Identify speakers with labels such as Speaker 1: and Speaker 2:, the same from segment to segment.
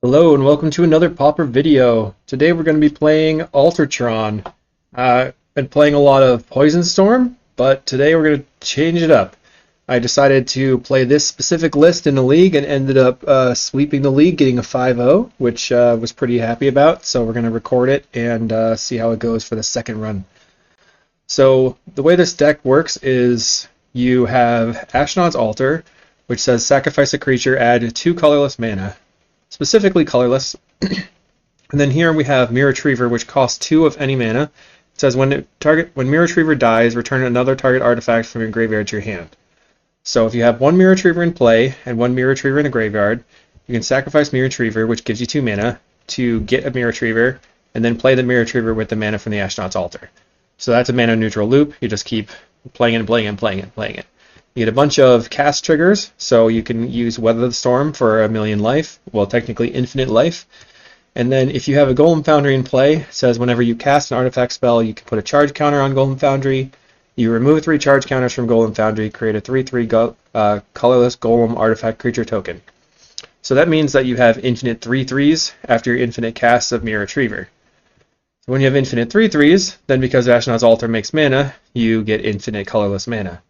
Speaker 1: Hello and welcome to another Pauper video. Today we're going to be playing Altar Tron. Been playing a lot of Poison Storm, but today we're going to change it up. I decided to play this specific list in the league and ended up sweeping the league, getting a 5-0, which was pretty happy about. So we're going to record it and see how it goes for the second run. So the way this deck works is you have Ashnod's Altar, which says sacrifice a creature, add 2 colorless mana. Specifically colorless. And then here we have Myr Retriever, which costs 2 of any mana. It says when Myr Retriever dies, return another target artifact from your graveyard to your hand. So if you have 1 Myr Retriever in play and 1 Myr Retriever in the graveyard, you can sacrifice Myr Retriever, which gives you 2 mana, to get a Myr Retriever, and then play the Myr Retriever with the mana from the Ashnod's Altar. So that's a mana neutral loop. You just keep playing it and playing it and playing it and playing it. You get a bunch of cast triggers, so you can use Weather the Storm for 1,000,000 life, well technically infinite life. And then if you have a Golem Foundry in play, it says whenever you cast an artifact spell, you can put a charge counter on Golem Foundry. You remove 3 charge counters from Golem Foundry, create a 3/3 colorless Golem artifact creature token. So that means that you have infinite 3/3s after your infinite casts of Myr Retriever. So when you have infinite 3/3s, then because Ashnod's Altar makes mana, you get infinite colorless mana.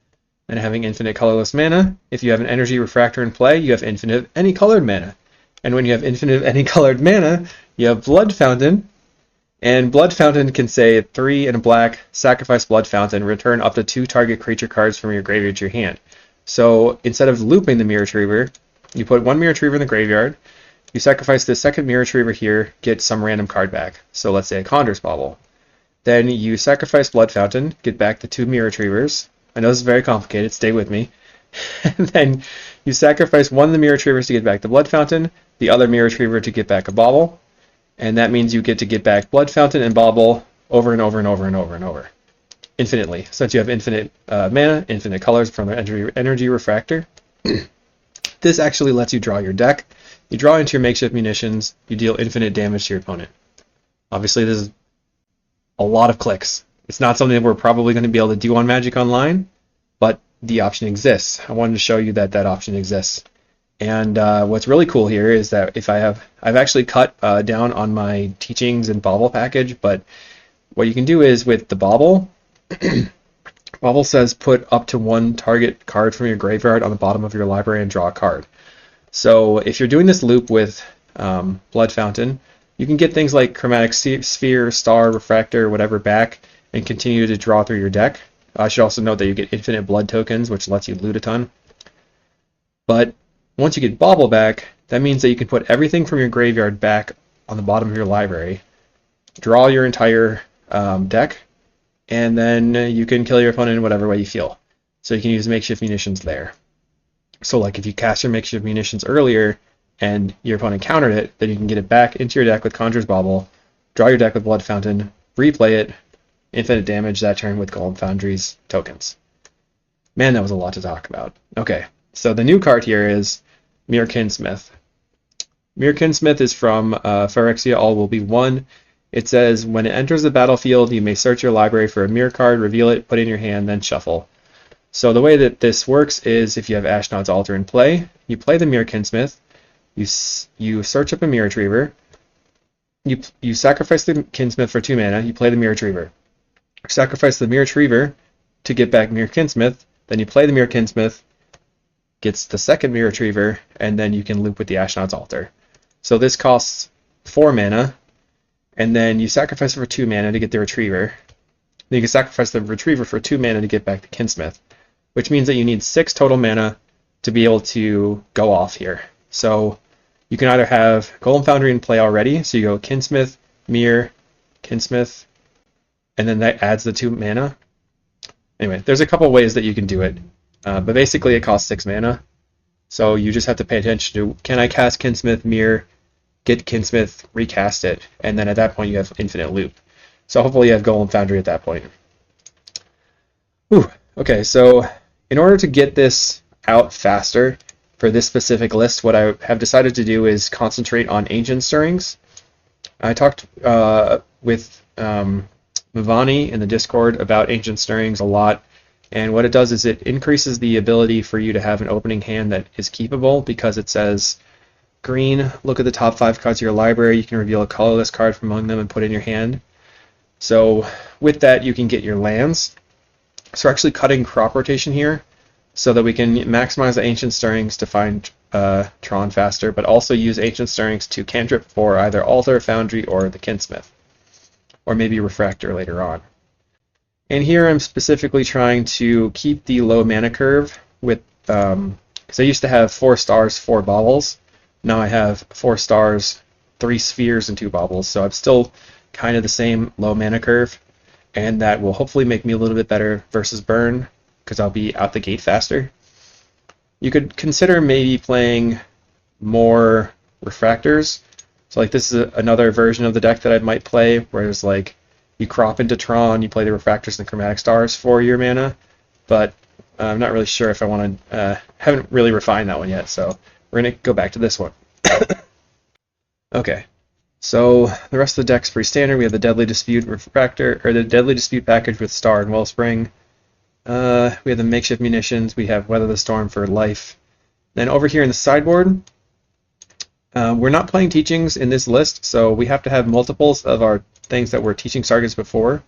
Speaker 1: And having infinite colorless mana, if you have an energy refractor in play, you have infinite any colored mana. And when you have infinite any colored mana, you have Blood Fountain. And Blood Fountain can say 3 and a black, sacrifice Blood Fountain, return up to 2 target creature cards from your graveyard to your hand. So instead of looping the Myr Retriever, you put 1 Myr Retriever in the graveyard, you sacrifice the second Myr Retriever here, get some random card back. So let's say a Conjurer's Bauble. Then you sacrifice Blood Fountain, get back the 2 Myr Retrievers. I know this is very complicated, stay with me. And then you sacrifice 1 of the Myr Retrievers to get back the Blood Fountain, the other Myr Retriever to get back a Bauble, and that means you get to get back Blood Fountain and Bauble over and over and over and over and over. Infinitely, since you have infinite mana, infinite colors from the energy refractor. This actually lets you draw your deck. You draw into your makeshift munitions, you deal infinite damage to your opponent. Obviously this is a lot of clicks. It's not something that we're probably going to be able to do on Magic Online, but the option exists. I wanted to show you that that option exists. And what's really cool here is that if I've actually cut down on my teachings and Bauble package, but what you can do is with the Bauble, Bauble says put up to 1 target card from your graveyard on the bottom of your library and draw a card. So if you're doing this loop with Blood Fountain, you can get things like Chromatic Sphere, Star, Refractor, whatever back, and continue to draw through your deck. I should also note that you get infinite blood tokens, which lets you loot a ton. But once you get Bauble back, that means that you can put everything from your graveyard back on the bottom of your library, draw your entire deck, and then you can kill your opponent in whatever way you feel. So you can use makeshift munitions there. So like if you cast your makeshift munitions earlier and your opponent countered it, then you can get it back into your deck with Conjurer's Bauble, draw your deck with Blood Fountain, replay it, infinite damage that turn with Golem Foundry's tokens. Man, that was a lot to talk about. Okay, so the new card here is Myr Kinsmith. Myr Kinsmith is from Phyrexia, all will be 1. It says, when it enters the battlefield, you may search your library for a Myr card, reveal it, put it in your hand, then shuffle. So the way that this works is if you have Ashnod's Altar in play, you play the Myr Kinsmith, you search up a Myr Retriever, you sacrifice the Kinsmith for 2 mana, you play the Myr Retriever. Sacrifice the Myr Retriever to get back Myr Kinsmith, then you play the Myr Kinsmith, gets the second Myr Retriever, and then you can loop with the Ashnod's Altar. So this costs 4 mana, and then you sacrifice it for 2 mana to get the Retriever. Then you can sacrifice the Retriever for 2 mana to get back the Kinsmith, which means that you need 6 total mana to be able to go off here. So you can either have Golem Foundry in play already, so you go Kinsmith, Myr, Kinsmith, and then that adds the 2 mana. Anyway, there's a couple ways that you can do it, but basically it costs 6 mana. So you just have to pay attention to, can I cast Kinsmith, Myr, get Kinsmith, recast it, and then at that point you have infinite loop. So hopefully you have Golem Foundry at that point. Whew. Okay, so in order to get this out faster for this specific list, what I have decided to do is concentrate on Ancient Stirrings. I talked with Mavani in the Discord about Ancient Stirrings a lot, and what it does is it increases the ability for you to have an opening hand that is keepable, because it says green, look at the top 5 cards of your library. You can reveal a colorless card from among them and put it in your hand. So with that, you can get your lands. So we're actually cutting crop rotation here so that we can maximize the Ancient Stirrings to find Tron faster, but also use Ancient Stirrings to cantrip for either Altar, Foundry, or the Kinsmith, or maybe Refractor later on. And here I'm specifically trying to keep the low mana curve with, because I used to have 4 stars, 4 baubles. Now I have 4 stars, 3 spheres, and 2 baubles, so I'm still kind of the same low mana curve, and that will hopefully make me a little bit better versus burn, because I'll be out the gate faster. You could consider maybe playing more refractors. So like this is another version of the deck that I might play, where it's like you crop into Tron, you play the refractors and the chromatic stars for your mana, but I'm not really sure if I want to, haven't really refined that one yet, so we're going to go back to this one. Okay, so the rest of the deck's pretty standard. We have the Deadly Dispute Refractor, or the Deadly Dispute package with Star and Wellspring. We have the Makeshift Munitions, we have Weather the Storm for life. Then over here in the sideboard, we're not playing teachings in this list, so we have to have multiples of our things that were teaching targets before.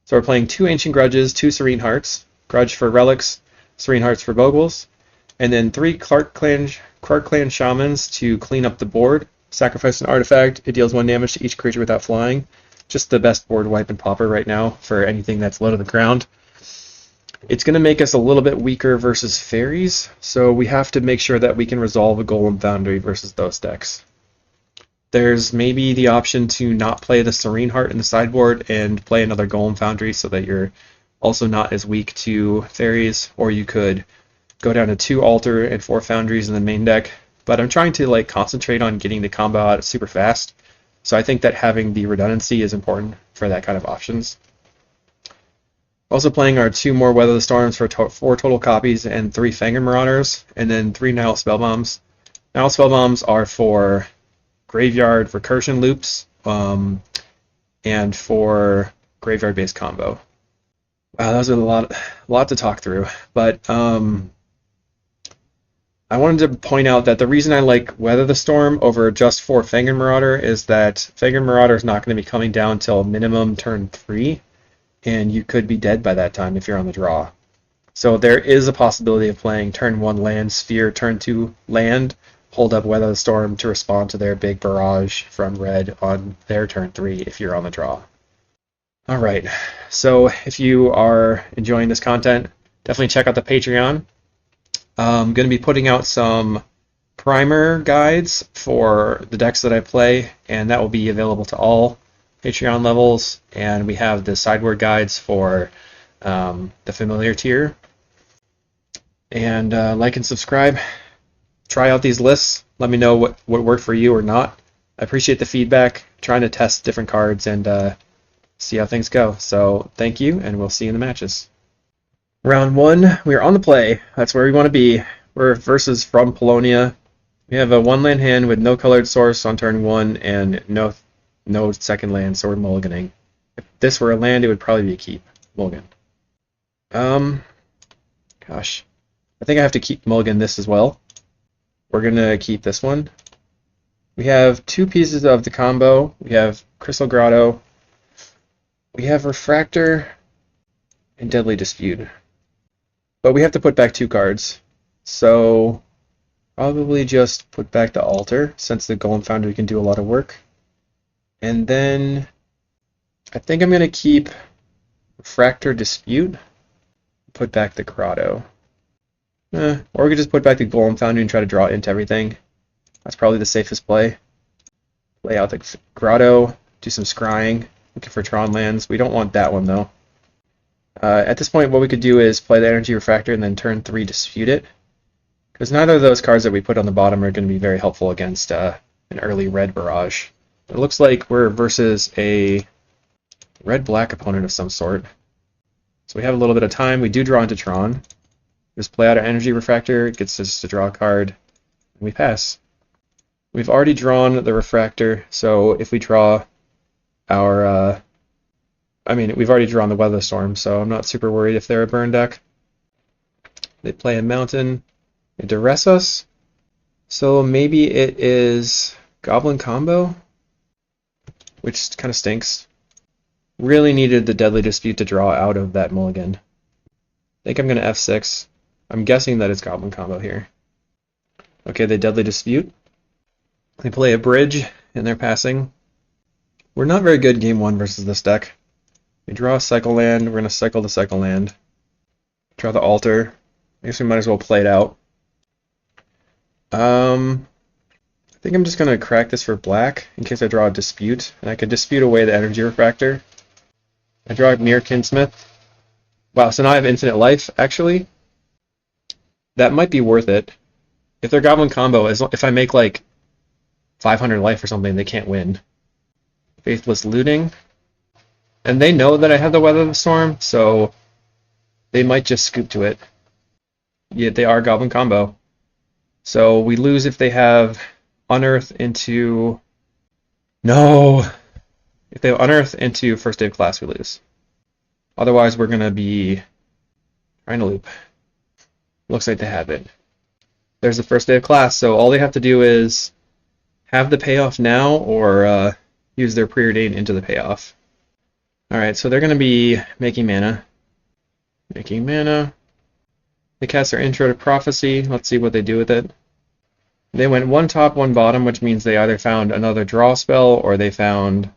Speaker 1: So we're playing 2 Ancient Grudges, 2 Serene Hearts, Grudge for relics, Serene Hearts for Bogles, and then 3 Clark Clan Shamans to clean up the board. Sacrifice an artifact, it deals 1 damage to each creature without flying. Just the best board wipe in Pauper right now for anything that's low to the ground. It's going to make us a little bit weaker versus fairies, so we have to make sure that we can resolve a Golem Foundry versus those decks. There's maybe the option to not play the Serene Heart in the sideboard and play another Golem Foundry so that you're also not as weak to fairies, or you could go down to 2 Altar and 4 Foundries in the main deck. But I'm trying to concentrate on getting the combo out super fast, so I think that having the redundancy is important for that kind of options. Also playing our 2 more Weather the Storms for 4 total copies and 3 Fangren Marauders, and then 3 Nile Spellbombs. Nile Spellbombs are for graveyard recursion loops, and for graveyard-based combo. Wow, that was a lot to talk through, but I wanted to point out that the reason I like Weather the Storm over just for Fangren Marauder is that Fangren Marauder is not going to be coming down till minimum turn 3, and you could be dead by that time if you're on the draw. So there is a possibility of playing turn 1 land, sphere, turn 2 land, hold up Weather the Storm to respond to their big barrage from red on their turn 3 if you're on the draw. Alright, so if you are enjoying this content, definitely check out the Patreon. I'm going to be putting out some primer guides for the decks that I play, and that will be available to all Patreon levels, and we have the sideboard guides for the familiar tier. And like and subscribe. Try out these lists. Let me know what worked for you or not. I appreciate the feedback. Trying to test different cards and see how things go. So thank you, and we'll see you in the matches. Round 1, we are on the play. That's where we want to be. We're versus From Polonia. We have a 1-land hand with no colored source on turn 1 and no second land, so we're mulliganing. If this were a land, it would probably be a keep. Mulligan. Gosh. I think I have to keep mulligan this as well. We're going to keep this one. We have 2 pieces of the combo. We have Crystal Grotto. We have Refractor and Deadly Dispute. But we have to put back 2 cards. So probably just put back the Altar, since the Golem Foundry can do a lot of work. And then I think I'm going to keep Refractor Dispute, put back the Grotto. Or we could just put back the Golem Foundry and try to draw into everything. That's probably the safest play. Play out the Grotto, do some scrying, looking for Tron lands. We don't want that one though. At this point, what we could do is play the Energy Refractor and then turn 3 Dispute it. Because neither of those cards that we put on the bottom are going to be very helpful against an early red barrage. It looks like we're versus a red-black opponent of some sort. So we have a little bit of time. We do draw into Tron. Just play out our Energy Refractor, it gets us to draw a card, and we pass. We've already drawn the Refractor, so if we draw our... we've already drawn the Weather Storm, so I'm not super worried if they're a burn deck. They play a Mountain, they duress us, So maybe it is Goblin Combo, which kind of stinks. Really needed the Deadly Dispute to draw out of that mulligan. I think I'm going to F6. I'm guessing that it's Goblin Combo here. Okay, they Deadly Dispute. They play a Bridge in their passing. We're not very good game 1 versus this deck. We draw a Cycle Land. We're going to cycle the Cycle Land. Draw the Altar. I guess we might as well play it out. I think I'm just going to crack this for black in case I draw a Dispute. And I could dispute away the Energy Refractor. I draw a Myr Kinsmith. Wow, so now I have infinite life, actually. That might be worth it. If they're Goblin Combo, if I make like 500 life or something, they can't win. Faithless Looting. And they know that I have the Weather the Storm, so they might just scoop to it. Yet they are Goblin Combo. So we lose if they have Unearth into... No! If they have Unearth into First Day of Class, we lose. Otherwise, we're going to be trying to loop. Looks like they have it. There's the First Day of Class, so all they have to do is have the payoff now or use their preordain into the payoff. Alright, so they're going to be making mana. Making mana. They cast their Intro to Prophecy. Let's see what they do with it. They went one top, one bottom, which means they either found another draw spell or they found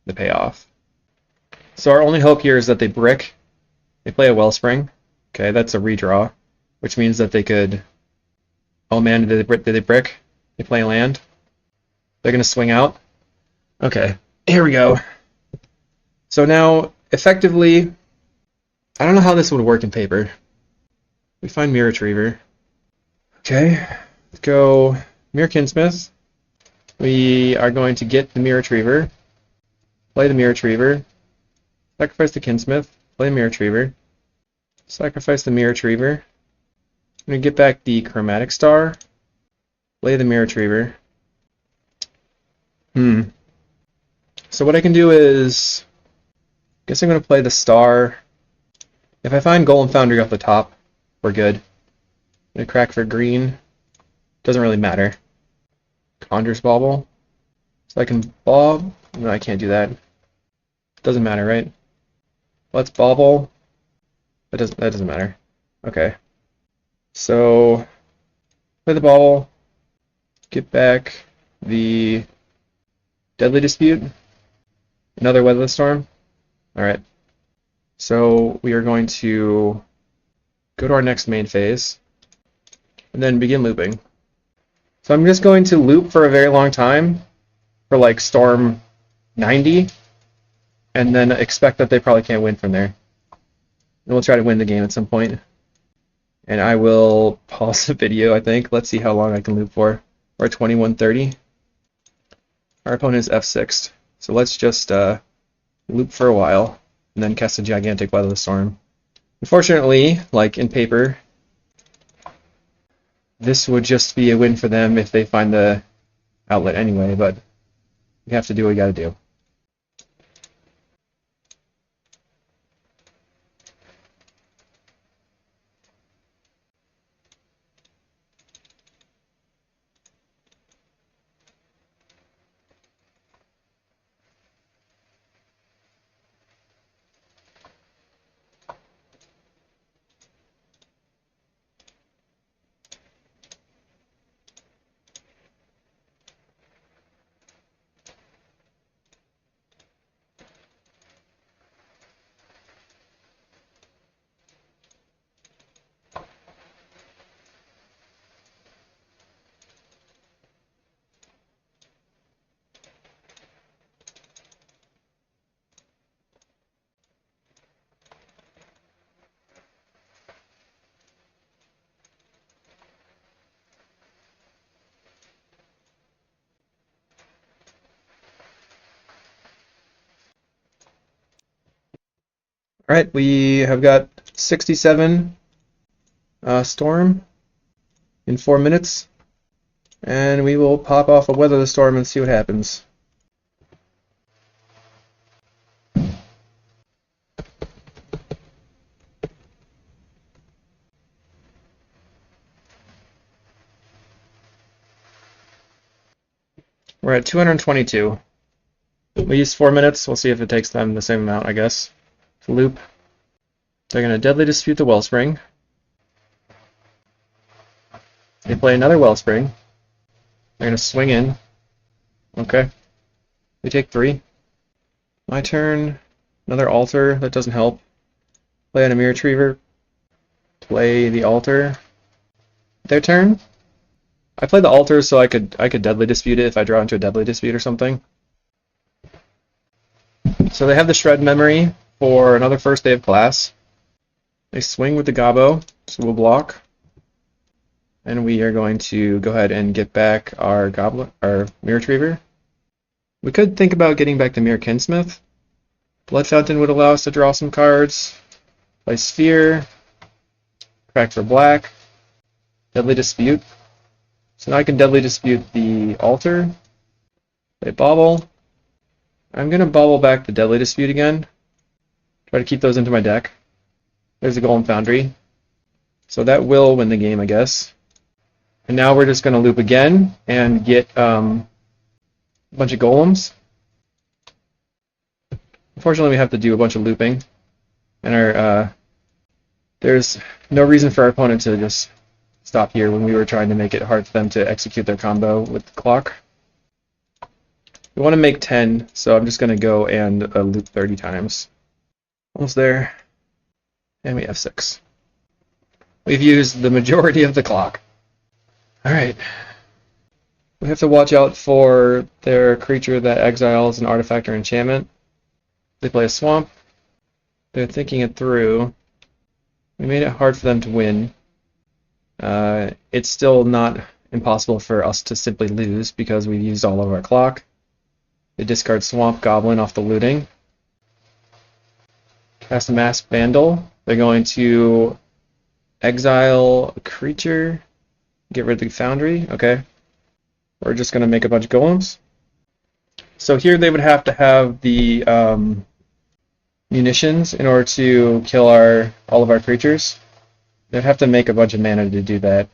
Speaker 1: the payoff. So our only hope here is that they brick. They play a Wellspring. Okay, that's a redraw, which means that they could... Oh man, did they brick? They play a land. They're going to swing out. Okay, here we go. So now, effectively, I don't know how this would work in paper. We find Myr Retriever. Okay, let's go Myr Kinsmith. We are going to get the Myr Retriever, play the Myr Retriever, sacrifice the Kinsmith, play Myr Retriever, sacrifice the Myr Retriever. I'm going to get back the Chromatic Star, play the Myr Retriever. So what I can do is, I guess I'm going to play the Star. If I find Golem Foundry off the top, we're good. I'm going to crack for green. Doesn't really matter. Conjurer's Bauble. So I can bob. No, I can't do that. Doesn't matter, right? Let's bauble. That doesn't matter. Okay. So play the bauble. Get back the Deadly Dispute. Another Weather Storm. Alright. So we are going to go to our next main phase and then begin looping. So I'm just going to loop for a very long time, for like Storm 90, and then expect that they probably can't win from there. And we'll try to win the game at some point. And I will pause the video, I think. Let's see how long I can loop for. We're at 21:30. Our opponent is F6. So let's just loop for a while, and then cast a gigantic Weather the Storm. Unfortunately, like in paper, this would just be a win for them if they find the outlet anyway, but we have to do what we gotta do. Alright, we have got 67 Storm in 4 minutes, and we will pop off a Weather the Storm and see what happens. We're at 222. We used 4 minutes. We'll see if it takes them the same amount, I guess, to loop. They're going to Deadly Dispute the Wellspring. They play another Wellspring. They're going to swing in. Okay. We take 3. My turn. Another Altar. That doesn't help. Play on a Myr Retriever. Play the Altar. Their turn. I play the Altar so I could Deadly Dispute it if I draw into a Deadly Dispute or something. So they have the Shred Memory for another first day of class. They swing with the Gobbo, so we'll block. And we are going to go ahead and get back our Myr Retriever. We could think about getting back the Myr Kinsmith. Blood Fountain would allow us to draw some cards. Play Sphere. Crack for black. Deadly Dispute. So now I can Deadly Dispute the Altar. Play Bauble. I'm going to bobble back the Deadly Dispute again. Try to keep those into my deck. There's a Golem Foundry. So that will win the game, I guess. And now we're just going to loop again and get a bunch of golems. Unfortunately, we have to do a bunch of looping. And there's no reason for our opponent to just stop here when we were trying to make it hard for them to execute their combo with the clock. We want to make 10, so I'm just going to go and loop 30 times. Almost there. And we have 6. We've used the majority of the clock. Alright. We have to watch out for their creature that exiles an artifact or enchantment. They play a swamp. They're thinking it through. We made it hard for them to win. It's still not impossible for us to simply lose because we've used all of our clock. They discard Swamp Goblin off the looting. Cast a Masked Vandal. They're going to exile a creature. Get rid of the Foundry. Okay. We're just going to make a bunch of golems. So here they would have to have the munitions in order to kill all of our creatures. They'd have to make a bunch of mana to do that.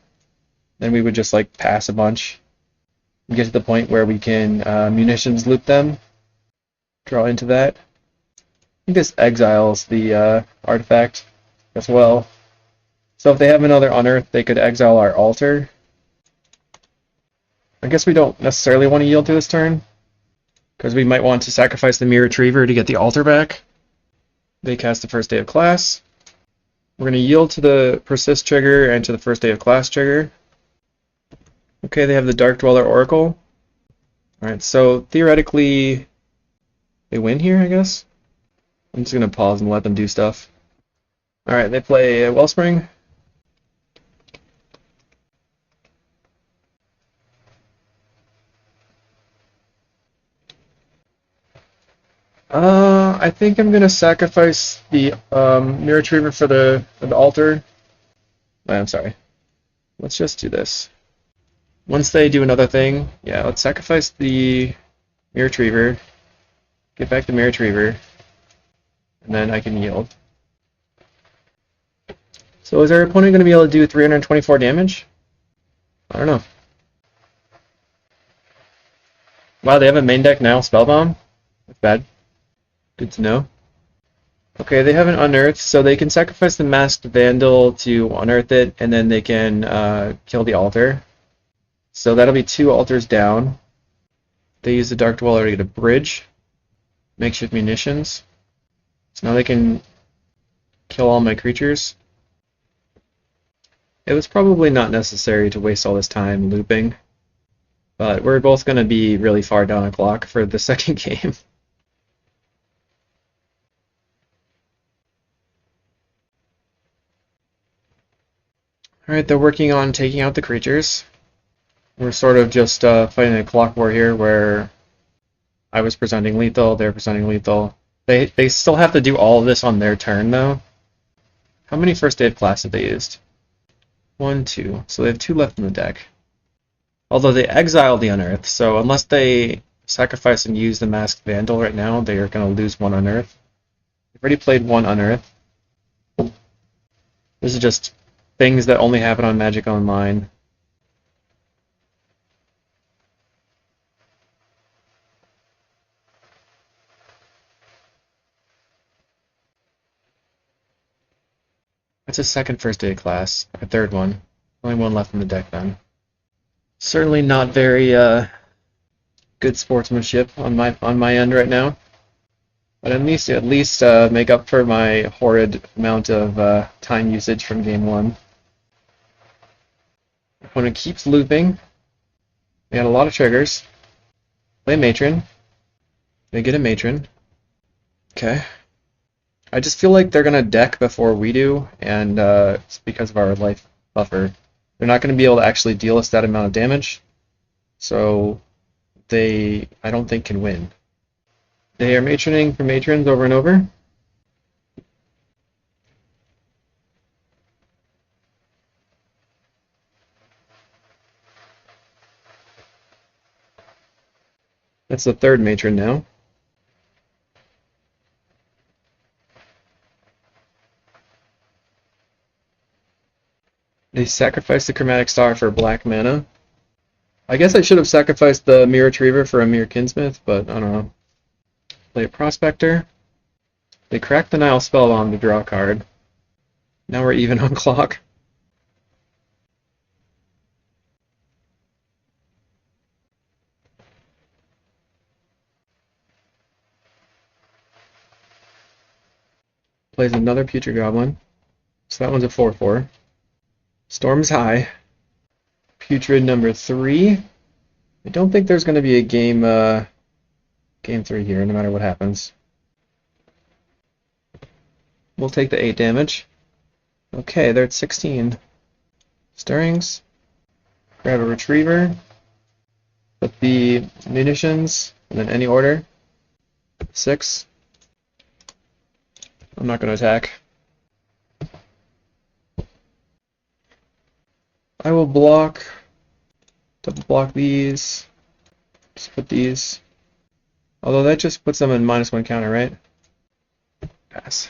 Speaker 1: Then we would just like pass a bunch. Get to the point where we can munitions loop them. Draw into that. I think this exiles the artifact as well. So if they have another Unearth, they could exile our Altar. I guess we don't necessarily want to yield to this turn, because we might want to sacrifice the Myr Retriever to get the Altar back. They cast the first day of class. We're going to yield to the Persist trigger and to the first day of class trigger. Okay, they have the Dark Dweller Oracle. Alright, so theoretically, they win here, I guess? I'm just going to pause and let them do stuff. Alright, they play Wellspring. I think I'm going to sacrifice the Myr Retriever for the Altar. I'm sorry. Let's just do this. Once they do another thing, yeah, let's sacrifice the Myr Retriever, get back the Myr Retriever, and then I can yield. So is our opponent going to be able to do 324 damage? I don't know. Wow, they have a main deck now, Spellbomb? That's bad. Good to know. Okay, they have an Unearth, so they can sacrifice the Masked Vandal to unearth it, and then they can kill the Altar. So that'll be 2 altars down. They use the Dark Dweller to get a bridge. Makeshift munitions. So now they can kill all my creatures. It was probably not necessary to waste all this time looping. But we're both going to be really far down a clock for the second game. Alright, they're working on taking out the creatures. We're sort of just fighting a clock war here where I was presenting lethal, they're presenting lethal. They still have to do all of this on their turn, though. How many first day of class have they used? 1, 2. So they have 2 left in the deck. Although they exiled the Unearth, so unless they sacrifice and use the Masked Vandal right now, they are going to lose 1 Unearth. They've already played 1 Unearth. This is just things that only happen on Magic Online. That's a second first aid class. A third one. Only one left in the deck then. Certainly not very good sportsmanship on my end right now. But at least make up for my horrid amount of time usage from game one. Opponent keeps looping. They got a lot of triggers. Play Matron. They get a Matron. Okay. I just feel like they're gonna deck before we do, and it's because of our life buffer. They're not gonna be able to actually deal us that amount of damage, so I don't think can win. They are matroning for matrons over and over. That's the third matron now. They sacrificed the Chromatic Star for black mana. I guess I should have sacrificed the Myr Retriever for a Myr Kinsmith, but I don't know. Play a Prospector. They crack the Nile Spellbomb to draw a card. Now we're even on clock. Plays another Putrid Goblin. So that one's a 4/4. Storm's high. Putrid number 3. I don't think there's going to be a game 3 here, no matter what happens. We'll take the 8 damage. Okay, they're at 16. Stirrings. Grab a Retriever. Put the munitions, and then any order. 6. I'm not going to attack. I will block, double block these, just put these, although that just puts them in -1 counter, right? Pass.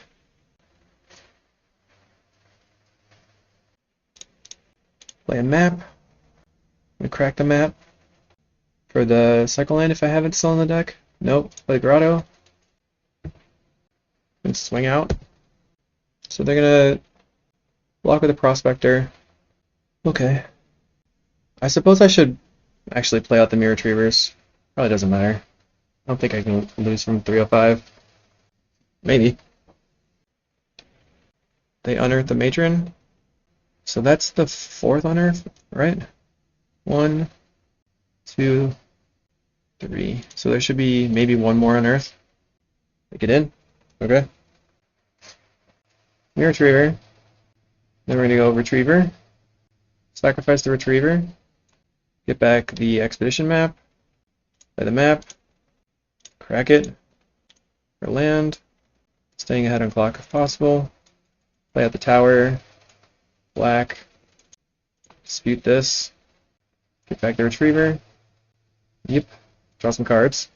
Speaker 1: Play a map. I'm gonna crack the map for the cycle land if I have it still in the deck. Nope. Play Grotto. And swing out. So they're gonna block with a Prospector. Okay. I suppose I should actually play out the Myr Retrievers. Probably doesn't matter. I don't think I can lose from 305. Maybe. They unearth the Matron. So that's the 4th unearth, right? 1, 2, 3. So there should be maybe one more unearth. Take it in. Okay. Myr Retriever. Then we're going to go Retriever. Sacrifice the Retriever, get back the Expedition map, play the map, crack it for land, staying ahead on clock if possible, play out the tower, black, dispute this, get back the Retriever, yep, draw some cards,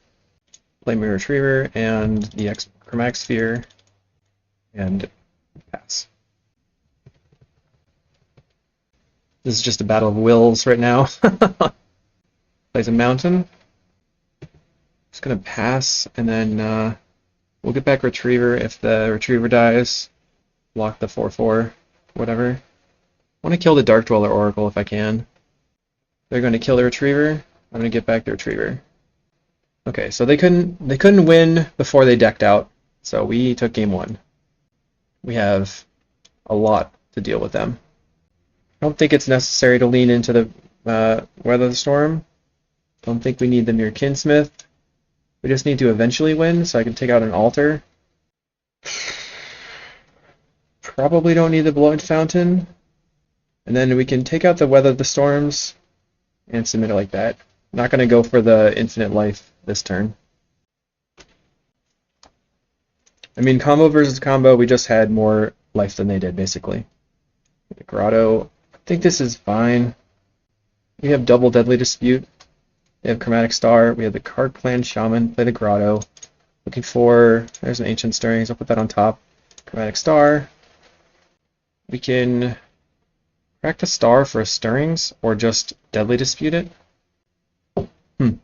Speaker 1: play Myr Retriever and the Chromatic Sphere, and pass. This is just a battle of wills right now. Plays a mountain. Just gonna pass, and then we'll get back Retriever if the Retriever dies. Block the 4/4, whatever. I want to kill the Dark Dweller Oracle if I can. They're going to kill the Retriever. I'm going to get back the Retriever. Okay, so they couldn't win before they decked out, so we took game 1. We have a lot to deal with them. I don't think it's necessary to lean into the Weather the Storm. Don't think we need the Myr Kinsmith. We just need to eventually win, so I can take out an Altar. Probably don't need the Blood Fountain. And then we can take out the Weather the Storms and submit it like that. I'm not going to go for the infinite life this turn. I mean, combo versus combo, we just had more life than they did, basically. The Grotto. I think this is fine. We have double Deadly Dispute. We have Chromatic Star. We have the Card Clan Shaman. Play the Grotto. Looking for... There's an Ancient Stirrings. I'll put that on top. Chromatic Star. We can crack the Star for Stirrings, or just Deadly Dispute it. I'm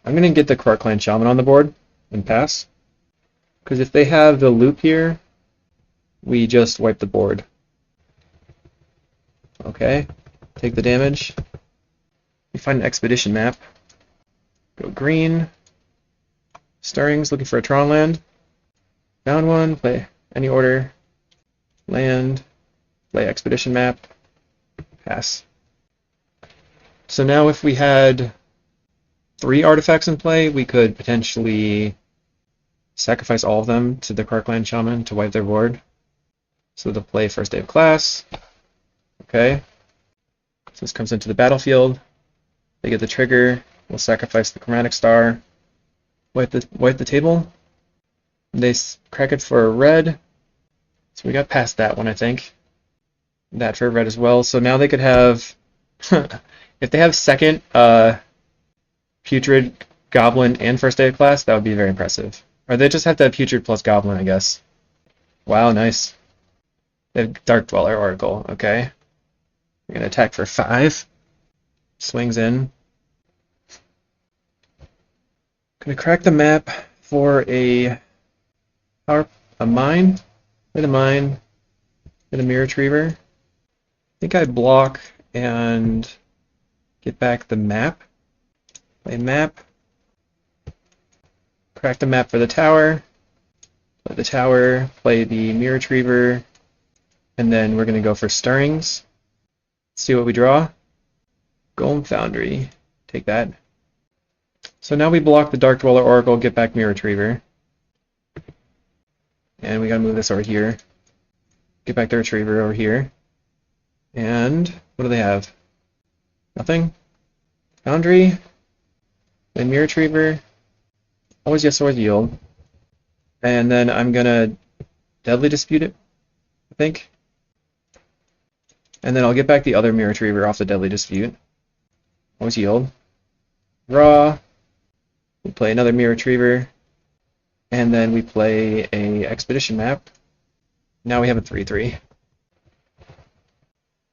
Speaker 1: going to get the Card Clan Shaman on the board and pass. Because if they have the loop here, we just wipe the board. Okay, take the damage. We find an expedition map. Go green. Stirrings, looking for a Tron land. Found one, play any order. Land, play expedition map. Pass. So now if we had 3 artifacts in play, we could potentially sacrifice all of them to the Parkland Shaman to wipe their board. So they'll play first day of class. Okay. So this comes into the battlefield. They get the trigger. We'll sacrifice the Chromatic Star. Wipe the table. They crack it for a red. So we got past that one, I think. That for a red as well. So now they could have, if they have second Putrid, Goblin, and first day of class, that would be very impressive. Or they just have to have Putrid plus Goblin, I guess. Wow, nice. They have Dark Dweller Oracle. Okay. We're going to attack for 5. Swings in. Going to crack the map for a mine. Play the mine. Get a Myr Retriever. I think I block and get back the map. Play map. Crack the map for the tower. Play the tower. Play the Myr Retriever. And then we're going to go for Stirrings. See what we draw. Golem Foundry. Take that. So now we block the Dark Dweller Oracle, get back Myr Retriever. And we gotta move this over here. Get back the Retriever over here. And what do they have? Nothing. Foundry. And Myr Retriever. Always yes, always yield. And then I'm gonna Deadly Dispute it, I think. And then I'll get back the other Myr Retriever off the Deadly Dispute. Always yield. Draw. We play another Myr Retriever. And then we play a Expedition map. Now we have a 3/3.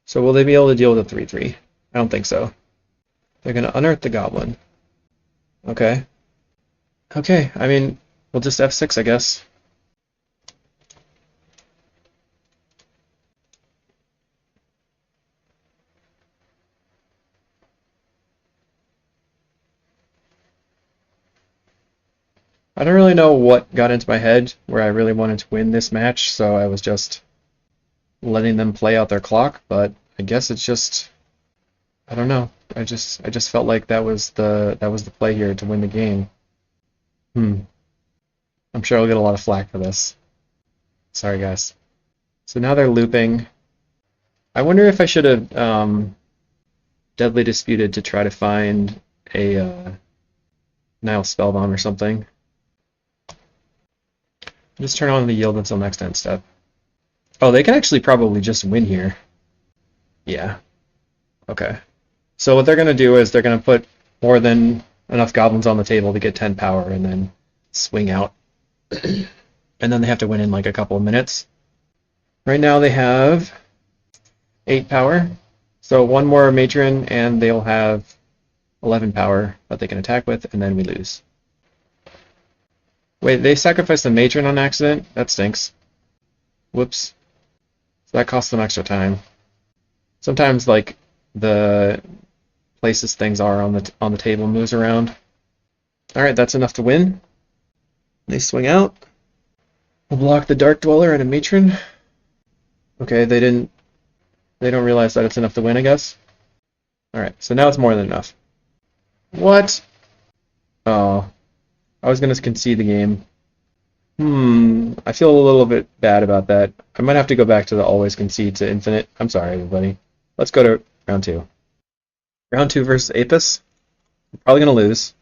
Speaker 1: So will they be able to deal with a 3/3? I don't think so. They're going to unearth the Goblin. Okay. Okay, I mean, we'll just F6, I guess. I don't really know what got into my head where I really wanted to win this match, so I was just letting them play out their clock, but I guess it's just, I don't know. I just felt like that was the play here to win the game. I'm sure I'll get a lot of flack for this. Sorry guys. So now they're looping. I wonder if I should have Deadly Disputed to try to find a Nile Spellbomb or something. Just turn on the yield until next end step. Oh, they can actually probably just win here. Yeah. Okay. So what they're going to do is they're going to put more than enough goblins on the table to get 10 power and then swing out. And then they have to win in like a couple of minutes. Right now they have 8 power. So one more matron and they'll have 11 power that they can attack with, and then we lose. Wait, they sacrificed the matron on accident? That stinks. Whoops. So that costs them extra time. Sometimes, like, the places things are on the table moves around. Alright, that's enough to win. They swing out. We'll block the Dark Dweller and a matron. Okay, they don't realize that it's enough to win, I guess. Alright, so now it's more than enough. What? Oh. I was going to concede the game. I feel a little bit bad about that. I might have to go back to the always concede to infinite. I'm sorry, everybody. Let's go to round 2. Round 2 versus Apis. We're probably going to lose.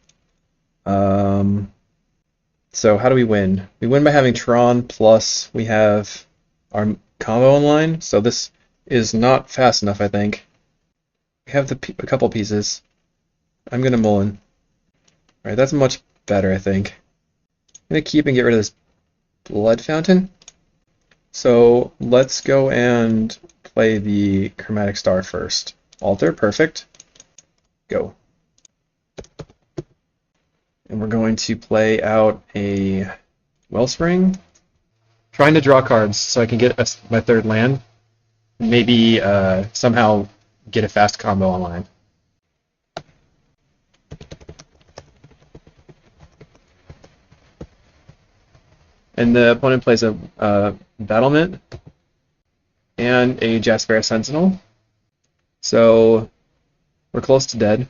Speaker 1: So how do we win? We win by having Tron, plus we have our combo online. So this is not fast enough, I think. We have a couple pieces. I'm going to Mullen. Alright, that's much better, I think. I'm going to keep and get rid of this Blood Fountain. So let's go and play the Chromatic Star first. Altar, perfect. Go. And we're going to play out a Wellspring. trying to draw cards so I can get my third land. Maybe somehow get a fast combo online. And the opponent plays a Battlement and a Jaspera Sentinel. So we're close to dead.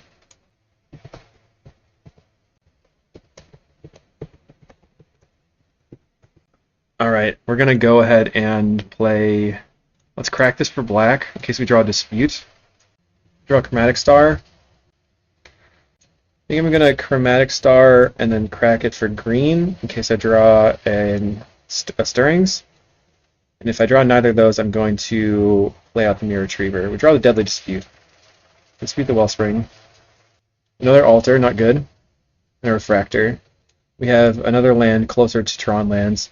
Speaker 1: Alright, we're going to go ahead and play... Let's crack this for black in case we draw a Dispute. Draw a Chromatic Star. I think I'm going to Chromatic Star and then crack it for green in case I draw a Stirrings. And if I draw neither of those, I'm going to play out the Myr Retriever. We draw the Deadly Dispute. Dispute the Wellspring. Another Altar, not good. And a Refractor. We have another land closer to Tron lands.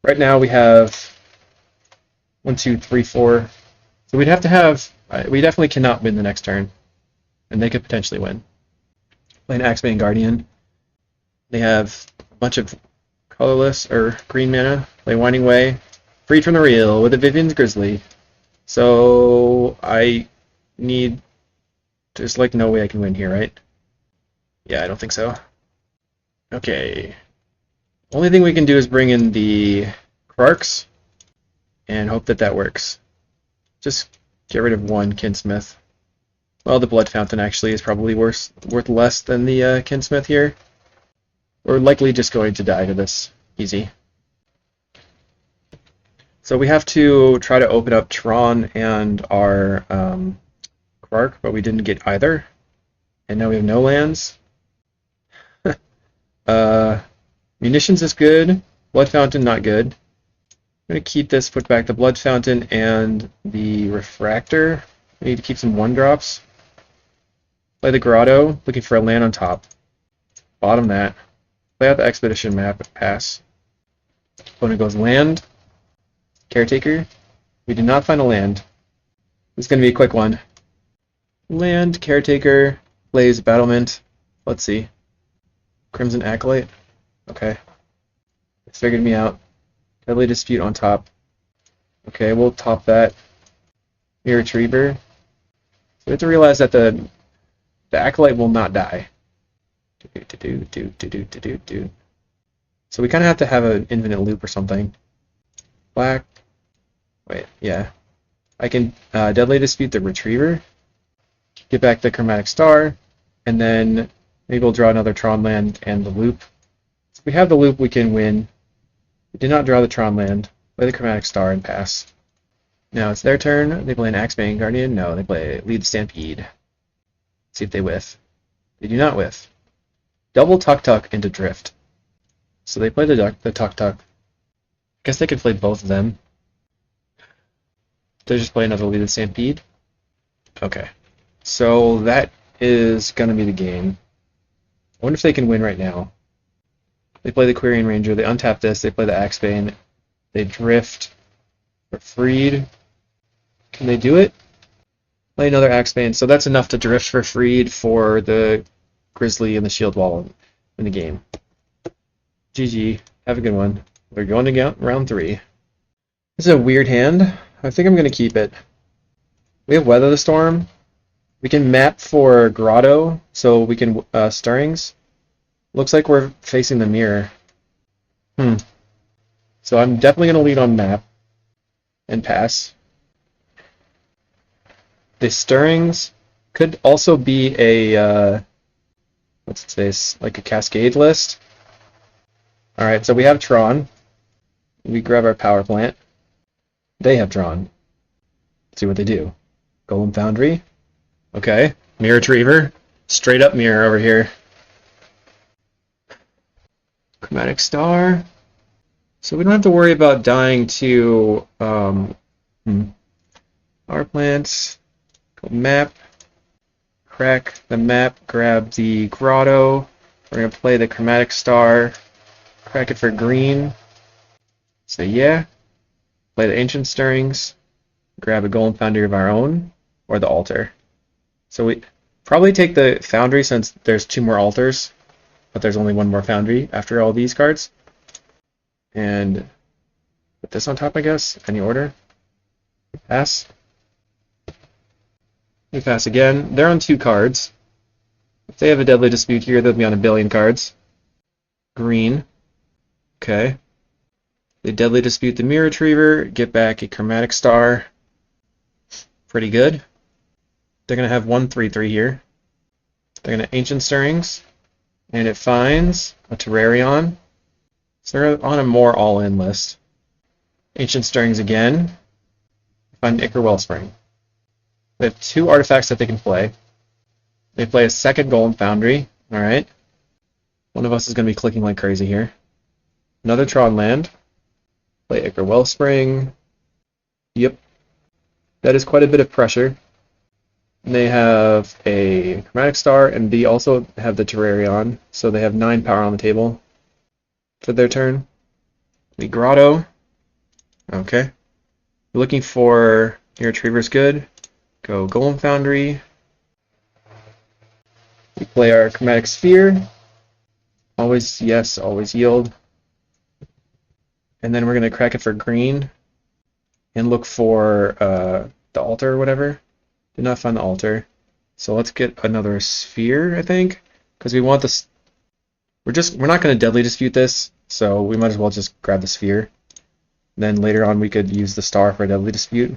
Speaker 1: Right now we have 1, 2, 3, 4. So we'd have to have... we definitely cannot win the next turn. And they could potentially win. Play an Axebane Guardian. They have a bunch of colorless or green mana. Play Winding Way. Freed from the Real with a Vivian's Grizzly. So I need... There's like no way I can win here, right? Yeah, I don't think so. Okay. Only thing we can do is bring in the Krarks and hope that that works. Just get rid of one Kinsmith. Well, the Blood Fountain actually is probably worth less than the Kinsmith here. We're likely just going to die to this. Easy. So we have to try to open up Tron and our Krark, but we didn't get either. And now we have no lands. Munitions is good. Blood Fountain, not good. I'm going to keep this, put back the Blood Fountain and the Refractor. We need to keep some 1-drops. Play the Grotto, looking for a land on top. Bottom that. Play out the Expedition map, pass. Opponent goes land. Caretaker. We did not find a land. This is going to be a quick one. Land, Caretaker, plays Battlement. Let's see. Crimson Acolyte. Okay. It's figured me out. Deadly Dispute on top. Okay, we'll top that. Myr Retriever. So we have to realize that the Acolyte will not die. So we kind of have to have an infinite loop or something. Black. Wait, yeah. I can Deadly Dispute the Retriever. Get back the Chromatic Star. And then maybe we'll draw another Tron land and the loop. If we have the loop, we can win. We did not draw the Tron land. Play the Chromatic Star and pass. Now it's their turn. They play an Axebane Guardian. No, they play Lead Stampede. See if they whiff. They do not whiff. Double Tuk into Drift. So they play the Tuk. I guess they could play both of them. They just play another Lead Stampede. Okay. So that is going to be the game. I wonder if they can win right now. They play the Quirion Ranger, they untap this, they play the Axebane, they drift, they're freed. Can they do it? Play another Axebane, so that's enough to drift for freed for the Grizzly and the Shield Wall in the game. GG, have a good one. We're going to round 3. This is a weird hand. I think I'm going to keep it. We have Weather the Storm. We can map for Grotto, so we can Stirrings. Looks like we're facing the mirror. So I'm definitely going to lead on map and pass. The Stirrings could also be a, what's its face, like a Cascade list. Alright, so we have Tron. We grab our Power Plant. They have Tron. Let's see what they do. Golem Foundry. Okay, Myr Retriever. Straight up mirror over here. Chromatic Star. So we don't have to worry about dying to Power Plants. Go map. Crack the map. Grab the Grotto. We're going to play the Chromatic Star. Crack it for green. So yeah. Play the Ancient Stirrings. Grab a Golem Foundry of our own. Or the Altar. So we probably take the Foundry since there's 2 more Altars. But there's only 1 more Foundry after all these cards. And the Put this on top, I guess. Any order. Pass. We pass again. They're on 2 cards. If they have a Deadly Dispute here, they'll be on 1 billion cards. Green. Okay. They Deadly Dispute the Myr Retriever, get back a Chromatic Star. Pretty good. They're going to have 1 3/3 here. They're going to Ancient Stirrings, and it finds a Terrarion. So they're on a more all-in list. Ancient Stirrings again. Find Ichor Wellspring. They have 2 artifacts that they can play. They play a second Golem Foundry. Alright. One of us is going to be clicking like crazy here. Another Tron land. Play Ichor Wellspring. Yep. That is quite a bit of pressure. And they have a Chromatic Star, and they also have the Terrarion, so they have 9 power on the table for their turn. The Grotto. Okay. Looking for your Retriever's good. Go Golem Foundry. We play our Chromatic Sphere. Always yes, always yield. And then we're going to crack it for green and look for the altar or whatever. Did not find the altar. So let's get another sphere, I think, because we want this. We're not going to Deadly Dispute this, so we might as well just grab the sphere. Then later on we could use the star for a Deadly Dispute.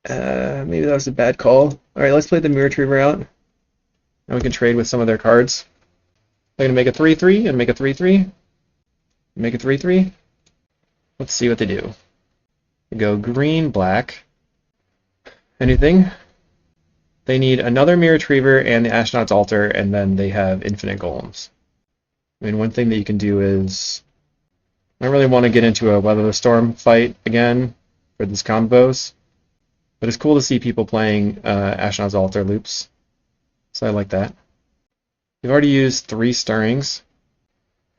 Speaker 1: Maybe that was a bad call. Alright, let's play the Myr Retriever out. Now we can trade with some of their cards. They're going to make a 3/3 and make a 3/3. Make a 3/3. Let's see what they do. We go green, black. Anything? They need another Myr Retriever and the Astronaut's Altar, and then they have infinite golems. I mean, one thing that you can do is... I don't really want to get into a Weather the Storm fight again for these combos, but it's cool to see people playing Astronaut's Altar loops, so I like that. They've already used 3 Stirrings.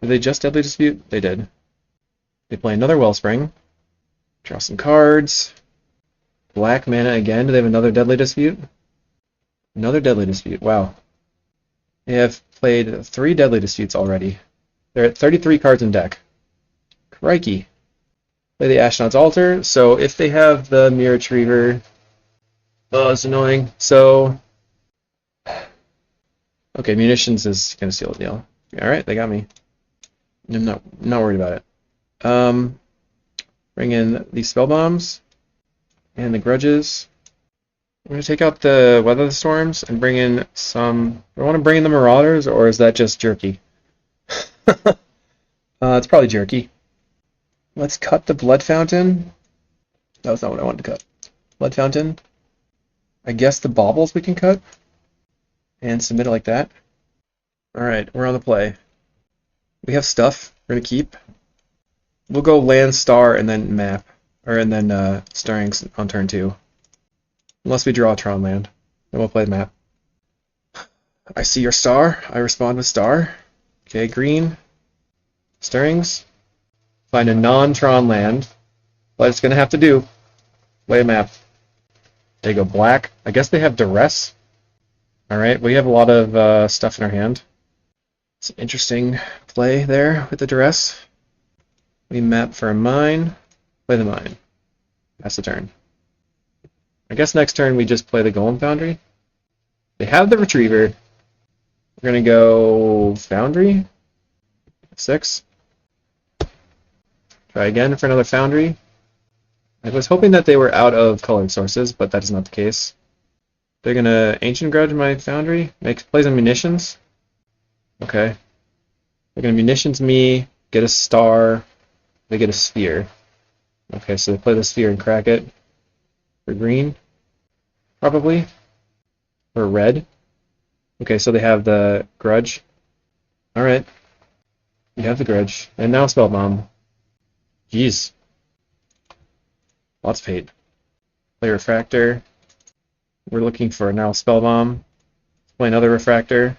Speaker 1: Did they just Deadly Dispute? They did. They play another Wellspring. Draw some cards. Black mana again. Do they have another Deadly Dispute? Another Deadly Dispute. Wow. They have played 3 Deadly Disputes already. They're at 33 cards in deck. Crikey. Play the Astronaut's Altar. So if they have the Myr Retriever... Oh, it's annoying. So... Okay, Munitions is going to seal the deal. Alright, they got me. I'm not worried about it. Bring in the Spell Bombs and the Grudges. I'm going to take out the Weather the Storms and bring in some... Do I want to bring in the Marauders, or is that just jerky? It's probably jerky. Let's cut the Blood Fountain. That was not what I wanted to cut. Blood Fountain. I guess the Baubles we can cut. And submit it like that. Alright, we're on the play. We have stuff we're going to keep. We'll go land, star, and then map. And then Stirrings on turn 2. Unless we draw a Tron land. Then we'll play the map. I see your star. I respond with star. Okay, green. Stirrings. Find a non-Tron land. But it's going to have to do. Play a map. They go black. I guess they have Duress. Alright, we have a lot of stuff in our hand. It's an interesting play there with the Duress. We map for a mine. Play the mine. Pass the turn. I guess next turn we just play the Golem Foundry. They have the Retriever. We're going to go Foundry. 6. Try again for another Foundry. I was hoping that they were out of colored sources, but that is not the case. They're going to Ancient Grudge my Foundry. Plays on Munitions. Okay. They're going to Munitions me, get a star, they get a sphere. Okay, so they play the sphere and crack it. For green, probably. Or red. Okay, so they have the Grudge. Alright. You have the Grudge. And now Spell Bomb. Jeez. Lots of hate. Play Refractor. We're looking for now Spell Bomb. Play another Refractor.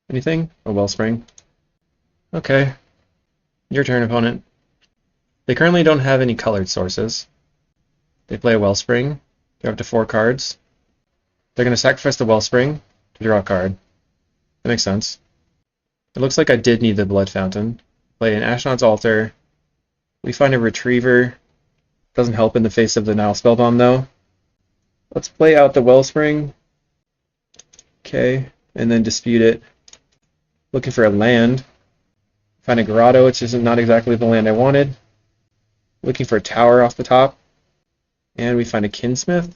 Speaker 1: Anything? A Wellspring. Okay. Your turn, opponent. They currently don't have any colored sources. They play a Wellspring. They're up to 4 cards. They're going to sacrifice the Wellspring to draw a card. That makes sense. It looks like I did need the Blood Fountain. Play an Astronaut's Altar. We find a Retriever. Doesn't help in the face of the Nile Spellbomb, though. Let's play out the Wellspring. Okay, and then dispute it. Looking for a land. Find a Grotto, which is not exactly the land I wanted. Looking for a tower off the top. And we find a Kinsmith,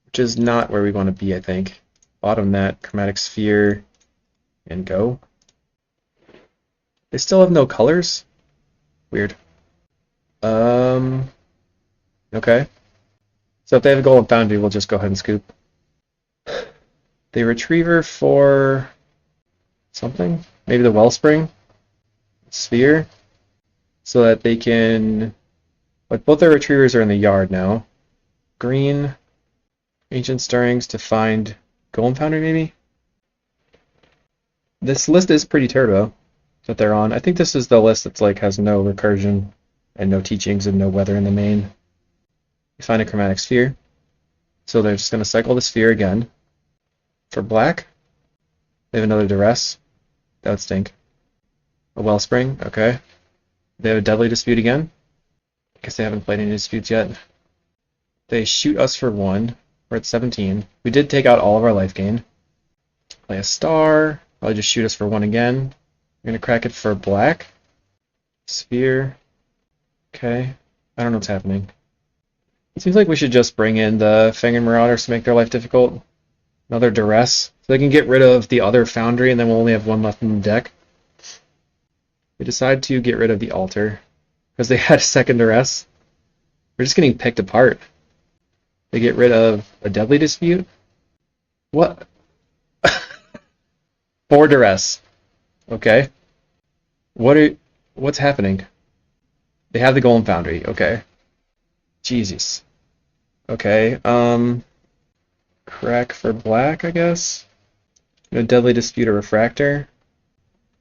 Speaker 1: which is not where we want to be, I think. Bottom that, Chromatic Sphere, and go. They still have no colors? Weird. Okay. So if they have a Golden Foundry, we'll just go ahead and scoop. They Retriever for something? Maybe the Wellspring? Sphere? So that they can... Like, both their Retrievers are in the yard now. Green, Ancient Stirrings to find Golden Foundry, maybe? This list is pretty turbo that they're on. I think this is the list that's like has no recursion and no teachings and no weather in the main. You find a Chromatic Sphere. So they're just going to cycle the Sphere again. For black, they have another Duress. That would stink. A Wellspring, okay. They have a Deadly Dispute again. Guess they haven't played any disputes yet. They shoot us for 1. We're at 17. We did take out all of our life gain. Play a star. Probably just shoot us for 1 again. We're going to crack it for black. Sphere. Okay. I don't know what's happening. It seems like we should just bring in the Fanged Marauders to make their life difficult. Another Duress. So they can get rid of the other Foundry and then we'll only have 1 left in the deck. We decide to get rid of the Altar because they had a second Duress. We're just getting picked apart. They get rid of a Deadly Dispute. What? 4 Duress. Okay. What's happening? They have the Golden Foundry. Okay. Jesus. Okay. Crack for black, I guess. No Deadly Dispute or Refractor.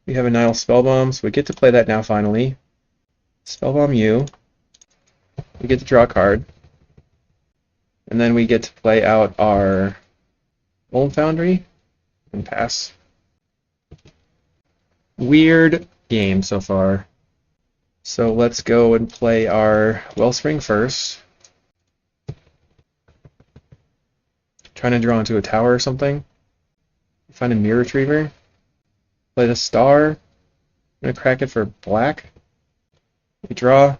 Speaker 1: We have a Nile Spellbomb, so we get to play that now finally. Spellbomb you. We get to draw a card. And then we get to play out our Golden Foundry and pass. Weird game so far. So let's go and play our Wellspring first. Trying to draw into a tower or something. Find a Myr Retriever. Play the star. I'm going to crack it for black. We draw.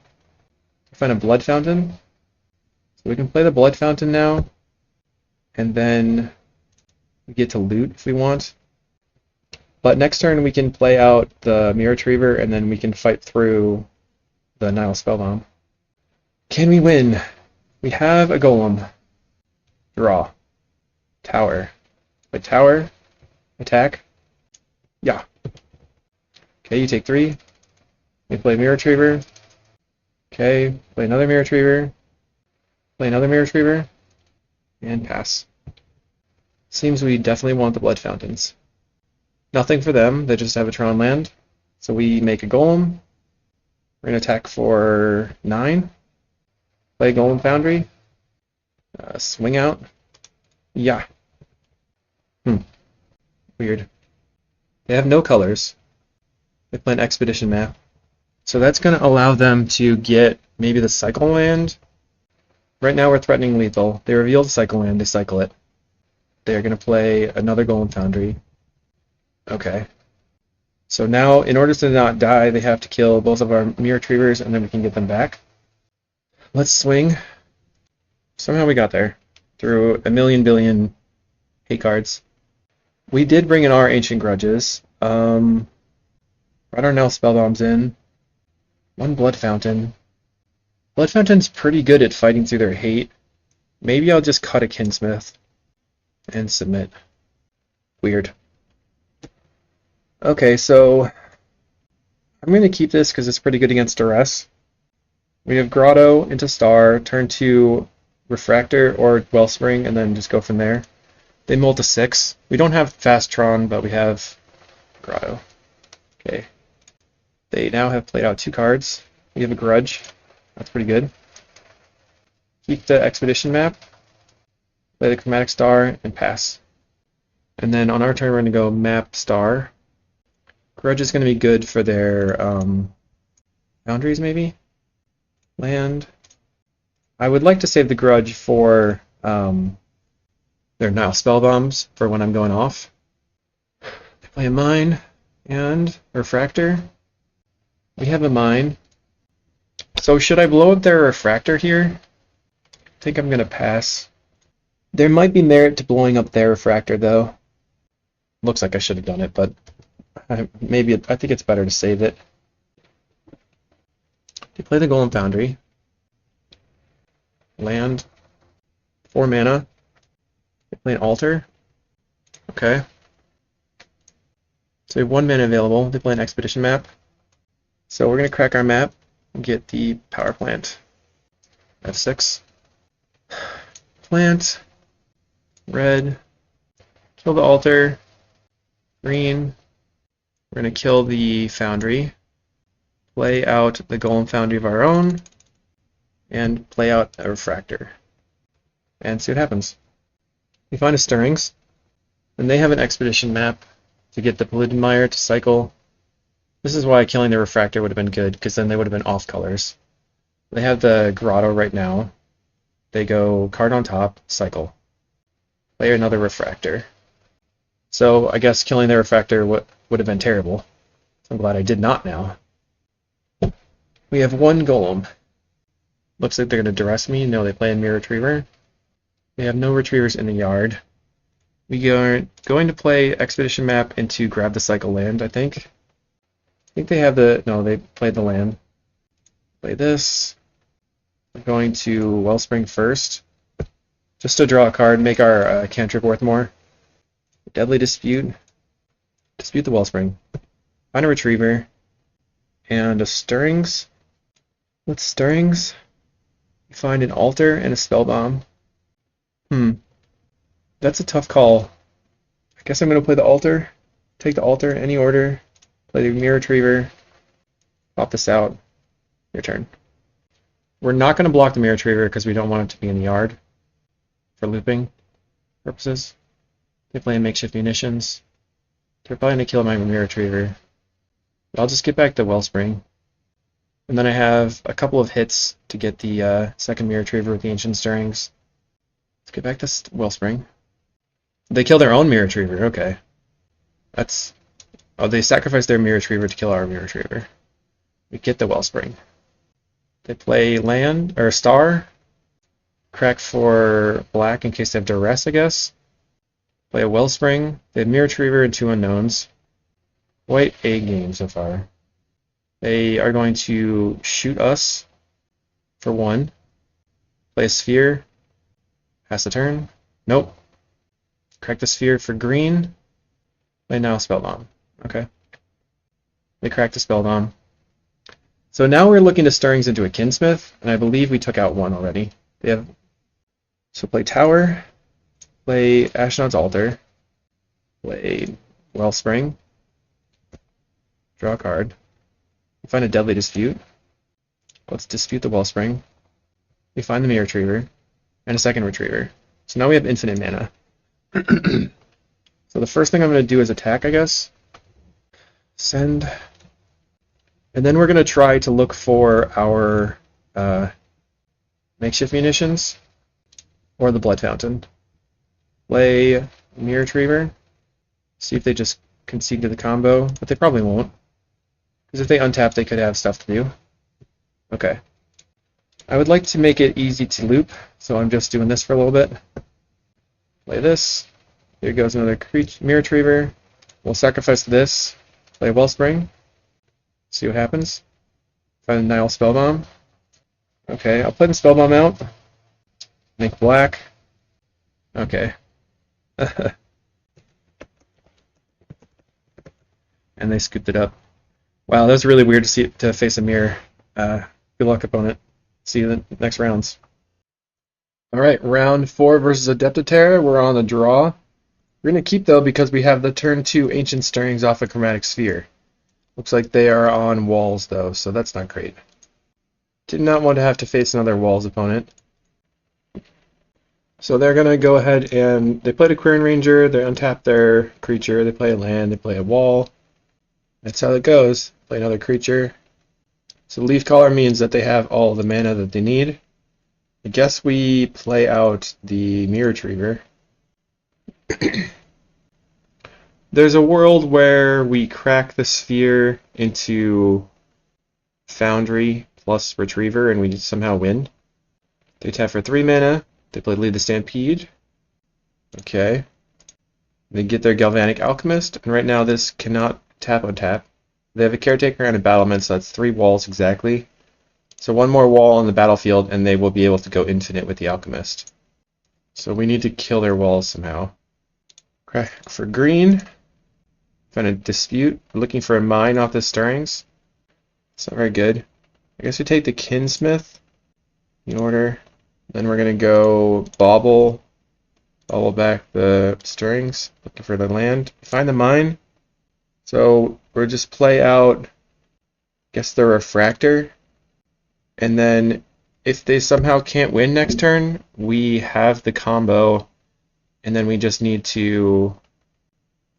Speaker 1: Find a Blood Fountain. So we can play the Blood Fountain now. And then we get to loot if we want. But next turn we can play out the Myr Retriever and then we can fight through the Nile Spellbomb. Can we win? We have a Golem. Draw. Tower. Play tower. Attack. Yeah. Okay, you take 3. We play Myr Retriever. Okay, play another Myr Retriever. Play another Myr Retriever. And pass. Seems we definitely want the Blood Fountains. Nothing for them, they just have a Tron land. So we make a Golem. We're going to attack for 9. Play Golden Foundry. Swing out. Yeah. Weird. They have no colors. They play an Expedition map. So that's going to allow them to get maybe the Cycle land. Right now we're threatening lethal. They reveal the Cycle land, they cycle it. They're going to play another Golden Foundry. Okay. So now, in order to not die, they have to kill both of our Myr Retrievers, and then we can get them back. Let's swing. Somehow we got there. Through a million billion hate cards. We did bring in our Ancient Grudges. Brought our Nile Spellbombs in. 1 Blood Fountain. Blood Fountain's pretty good at fighting through their hate. Maybe I'll just cut a Kinsmith and submit. Weird. Okay, so I'm going to keep this because it's pretty good against Duress. We have Grotto into Star, turn 2 Refractor or Wellspring, and then just go from there. They mold to 6. We don't have Fast Tron, but we have Grotto. Okay. They now have played out 2 cards. We have a Grudge. That's pretty good. Keep the Expedition map. Play the Chromatic Star and pass. And then on our turn, we're going to go Map Star. Grudge is going to be good for their Boundaries, maybe? land. I would like to save the grudge for their Nile spell bombs for when I'm going off. They play a mine and a refractor. We have a mine. So should I blow up their refractor here? I think I'm gonna pass. There might be merit to blowing up their refractor though. Looks like I should have done it, but I think it's better to save it. They play the Golem Foundry. Land. 4 mana. They play an Altar. Okay. So we have 1 mana available. They play an Expedition map. So we're going to crack our map and get the power plant. F6. Plant. Red. Kill the Altar. Green. We're going to kill the Foundry. Play out the Golem Foundry of our own. And play out a Refractor. And see what happens. We find a Stirrings. And they have an Expedition map to get the polluted Myr to cycle. This is why killing the Refractor would have been good, because then they would have been off colors. They have the Grotto right now. They go card on top, cycle. Play another Refractor. So I guess killing the Refractor would have been terrible. So I'm glad I did not now. We have 1 Golem. Looks like they're going to duress me. No, they play a Myr Retriever. They have no Retrievers in the yard. We are going to play Expedition map into grab the cycle land, I think. I think they have the... No, they played the land. Play this. We're going to Wellspring first. Just to draw a card, make our cantrip worth more. Deadly Dispute. Dispute the Wellspring. Find a Retriever. And a Stirrings. With Stirrings, you find an Altar and a Spellbomb. That's a tough call. I guess I'm going to play the Altar. Take the Altar, any order. Play the Myr Retriever. Pop this out. Your turn. We're not going to block the Myr Retriever because we don't want it to be in the yard for looping purposes. They play Makeshift Munitions. They're probably going to kill my Myr Retriever. I'll just get back the Wellspring. And then I have a couple of hits to get the second Myr Retriever with the Ancient Stirrings. Let's get back to Wellspring. They kill their own Myr Retriever, okay. That's... Oh, they sacrifice their Myr Retriever to kill our Myr Retriever. We get the Wellspring. They play land, or star. Crack for black in case they have duress, I guess. Play a Wellspring. They have Myr Retriever and 2 unknowns. Quite a game so far. They are going to shoot us for 1. Play a Sphere. Pass the turn. Nope. Crack the Sphere for green. Play now Spellbomb. Okay. They cracked the Spellbomb. So now we're looking to Stirrings into a Kinsmith, and I believe we took out 1 already. They have... So play Tower. Play Ashnod's Altar. Play Wellspring. Draw a card. Find a Deadly Dispute. Let's dispute the Wellspring. We find the Myr Retriever. And a second Retriever. So now we have infinite mana. So the first thing I'm going to do is attack, I guess. Send. And then we're going to try to look for our Makeshift Munitions. Or the Blood Fountain. Play Myr Retriever. See if they just concede to the combo. But they probably won't. Because if they untap, they could have stuff to do. Okay. I would like to make it easy to loop, so I'm just doing this for a little bit. Play this. Here goes another Myr Retriever. We'll sacrifice this. Play Wellspring. See what happens. Find the Nile Spellbomb. Okay, I'll play the Spellbomb out. Make black. Okay. And they scooped it up. Wow, that was really weird to face a Myr. Good luck, opponent. See you in the next rounds. Alright, round 4 versus Adepta Terra. We're on the draw. We're going to keep, though, because we have the turn 2 Ancient Stirrings off a Chromatic Sphere. Looks like they are on walls, though, so that's not great. Did not want to have to face another walls opponent. So they're going to go ahead and... They played a Quirion Ranger, they untap their creature, they play a land, they play a wall. That's how it goes. Play another creature. So leaf collar means that they have all the mana that they need. I guess we play out the Myr Retriever. There's a world where we crack the sphere into Foundry plus Retriever and we somehow win. They tap for 3 mana. They play Lead the Stampede. Okay. They get their Galvanic Alchemist, and right now this cannot tap on tap. They have a Caretaker and a Battlement, so that's 3 walls exactly. So 1 more wall on the battlefield, and they will be able to go infinite with the Alchemist. So we need to kill their walls somehow. Okay, for green, find a Dispute. We're looking for a mine off the Stirrings. It's not very good. I guess we take the Kinsmith in order. Then we're going to go Bobble back the Stirrings, looking for the land. Find the mine. So we'll just play out, I guess, the Refractor. And then if they somehow can't win next turn, we have the combo. And then we just need to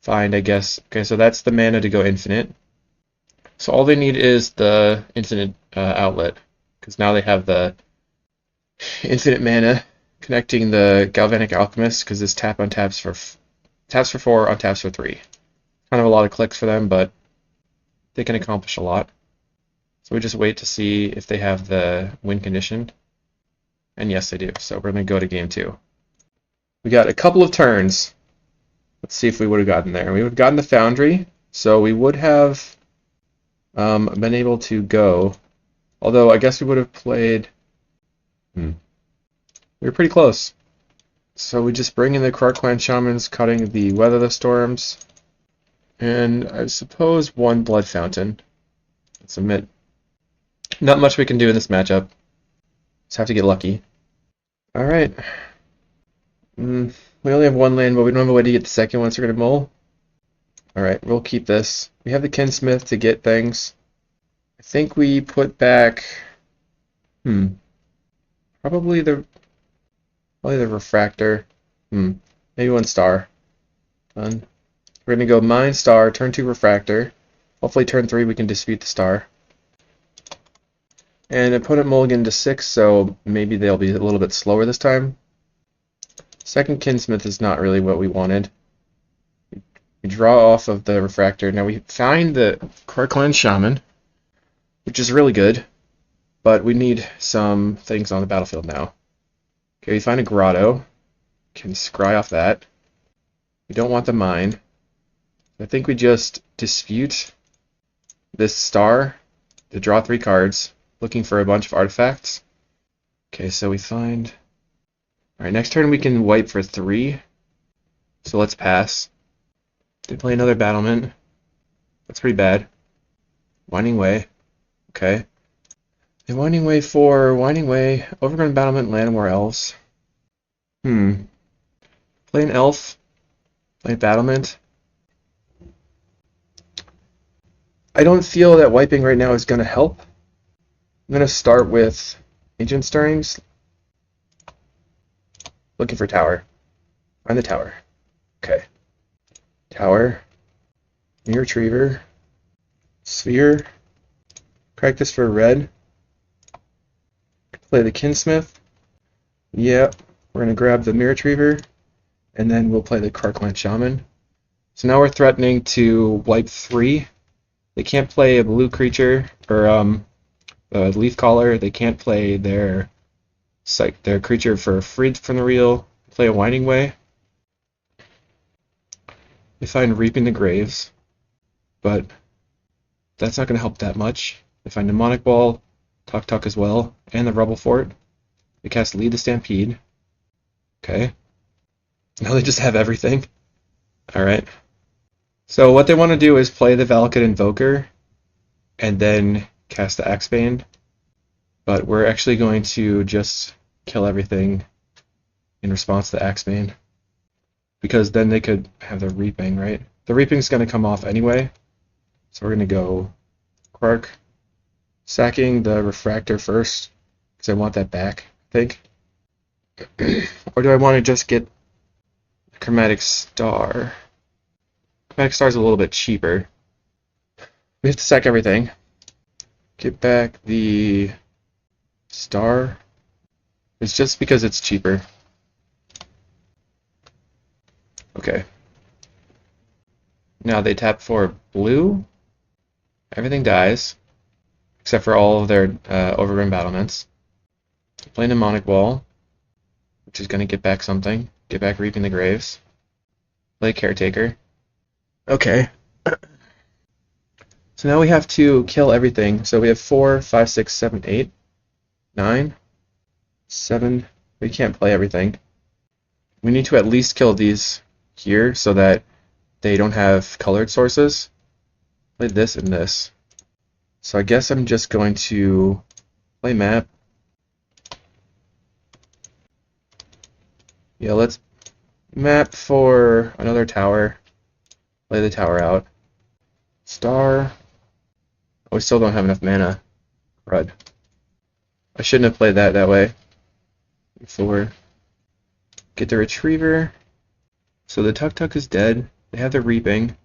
Speaker 1: find, I guess, okay, so that's the mana to go infinite. So all they need is the infinite outlet, because now they have the infinite mana connecting the Galvanic Alchemist, because this taps for 4, untaps for 3. Kind of a lot of clicks for them, but they can accomplish a lot. So we just wait to see if they have the win condition. And yes, they do. So we're going to go to game 2. We got a couple of turns. Let's see if we would have gotten there. We would have gotten the Foundry, so we would have been able to go. Although I guess we would have played... We were pretty close. So we just bring in the Krark-Clan Shamans, cutting the Weather the Storms, and I suppose 1 Blood Fountain. Let's admit, not much we can do in this matchup. Just have to get lucky. Alright. We only have 1 land, but we don't have a way to get the second one, so we're going to mull. Alright, we'll keep this. We have the Kinsmith to get things. I think we put back... Probably the Refractor. Maybe 1 star. Done. We're going to go Mine Star, turn 2 Refractor. Hopefully turn 3 we can dispute the star. And opponent mulligan to 6, so maybe they'll be a little bit slower this time. Second Kinsmith is not really what we wanted. We draw off of the Refractor. Now we find the Krark-Clan Shaman, which is really good, but we need some things on the battlefield now. Okay, we find a Grotto. Can scry off that. We don't want the mine. I think we just dispute this star to draw 3 cards, looking for a bunch of artifacts. Okay, so we find... Alright, next turn we can wipe for 3. So let's pass. They play another Battlement. That's pretty bad. Winding Way. Okay. And Winding Way 4, Winding Way, Overgrown Battlement, land more elves. Play an elf. Play Battlement. I don't feel that wiping right now is going to help. I'm going to start with Ancient Stirrings. Looking for tower. Find the tower. Okay. Tower. Myr Retriever. Sphere. Crack this for red. Play the Kinsmith. Yep. We're going to grab the Myr Retriever. And then we'll play the Krark-Clan Shaman. So now we're threatening to wipe 3. They can't play a blue creature or a leaf caller. They can't play their creature for freed from the reel. Play a Winding Way. They find Reaping the Graves, but that's not going to help that much. They find Mnemonic Ball, Tuck as well, and the Rubble Fort. They cast Lead the Stampede. Okay. Now they just have everything. Alright. So what they want to do is play the Valakut Invoker and then cast the Axebane. But we're actually going to just kill everything in response to the Axebane. Because then they could have the Reaping, right? The Reaping's going to come off anyway. So we're going to go Krark. Sacking the Refractor first, because I want that back, I think. Or do I want to just get the Chromatic Star? Chromatic Star is a little bit cheaper. We have to sack everything. get back the star. It's just because it's cheaper. Okay. Now they tap for blue. Everything dies, except for all of their overrun battlements. Play Mnemonic Wall, which is going to get back something. Get back Reaping the Graves. Play Caretaker. Okay. So now we have to kill everything. So we have 4, 5, 6, 7, 8, 9, 7. We can't play everything. We need to at least kill these here so that they don't have colored sources. Play this and this. So I guess I'm just going to play map. Yeah, let's map for another tower. Play the tower out. Star. Oh, we still don't have enough mana. Crud. I shouldn't have played that way. 4. Get the Retriever. So the Tuk-Tuk is dead. They have the Reaping.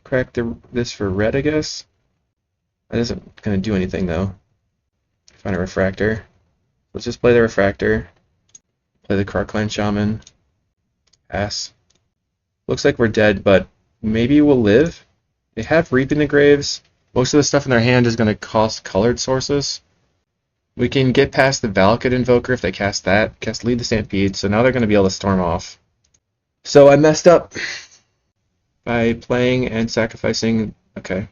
Speaker 1: Crack this for red, I guess. That isn't going to do anything, though. Find a Refractor. Let's just play the Refractor. Play the Krark-Clan Shaman. Pass. Looks like we're dead, but maybe we'll live. They have Reaping the Graves. Most of the stuff in their hand is going to cost colored sources. We can get past the Valakut Invoker if they cast that. Cast Lead the Stampede, so now they're going to be able to storm off. So I messed up by playing and sacrificing. Okay.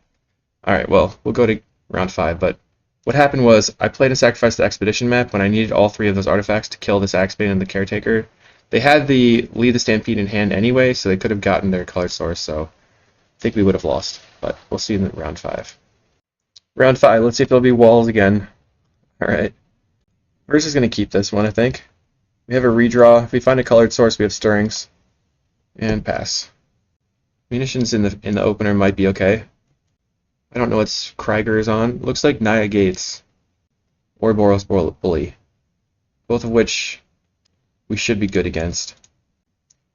Speaker 1: Alright, well, we'll go to round 5, but what happened was I played and sacrificed the Expedition map when I needed all 3 of those artifacts to kill this Axebane and the Caretaker. They had the Lead the Stampede in hand anyway, so they could have gotten their color source, so I think we would have lost. But we'll see in round 5. Round 5, let's see if there'll be walls again. Alright. We're just going to keep this one, I think. We have a redraw. If we find a colored source, we have Stirrings. And pass. Munitions in the opener might be okay. I don't know what Krieger is on. Looks like Naya Gates. Or Boros Bully. Both of which we should be good against.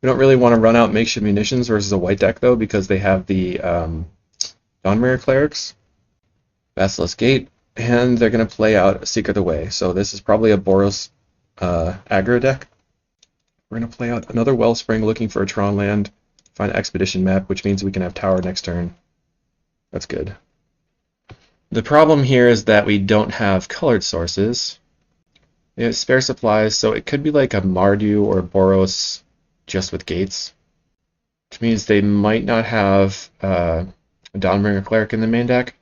Speaker 1: We don't really want to run out makeshift munitions versus a white deck, though, because they have the Dawnmare Clerics. Basilisk Gate. And they're going to play out a Seeker of the Way. So this is probably a Boros aggro deck. We're going to play out another Wellspring looking for a Tron land. Find an Expedition map, which means we can have Tower next turn. That's good. The problem here is that we don't have colored sources. We have spare supplies, so it could be like a Mardu or Boros just with gates. Which means they might not have a Dawnbringer Cleric in the main deck.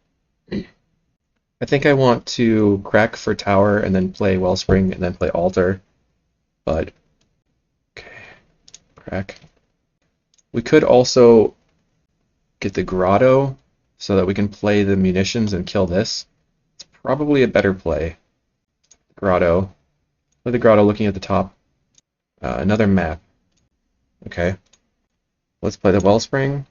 Speaker 1: I think I want to crack for Tower and then play Wellspring and then play Altar. But, okay, crack. We could also get the Grotto so that we can play the munitions and kill this. It's probably a better play. Grotto. Play the Grotto looking at the top. Another map. Okay. Let's play the Wellspring.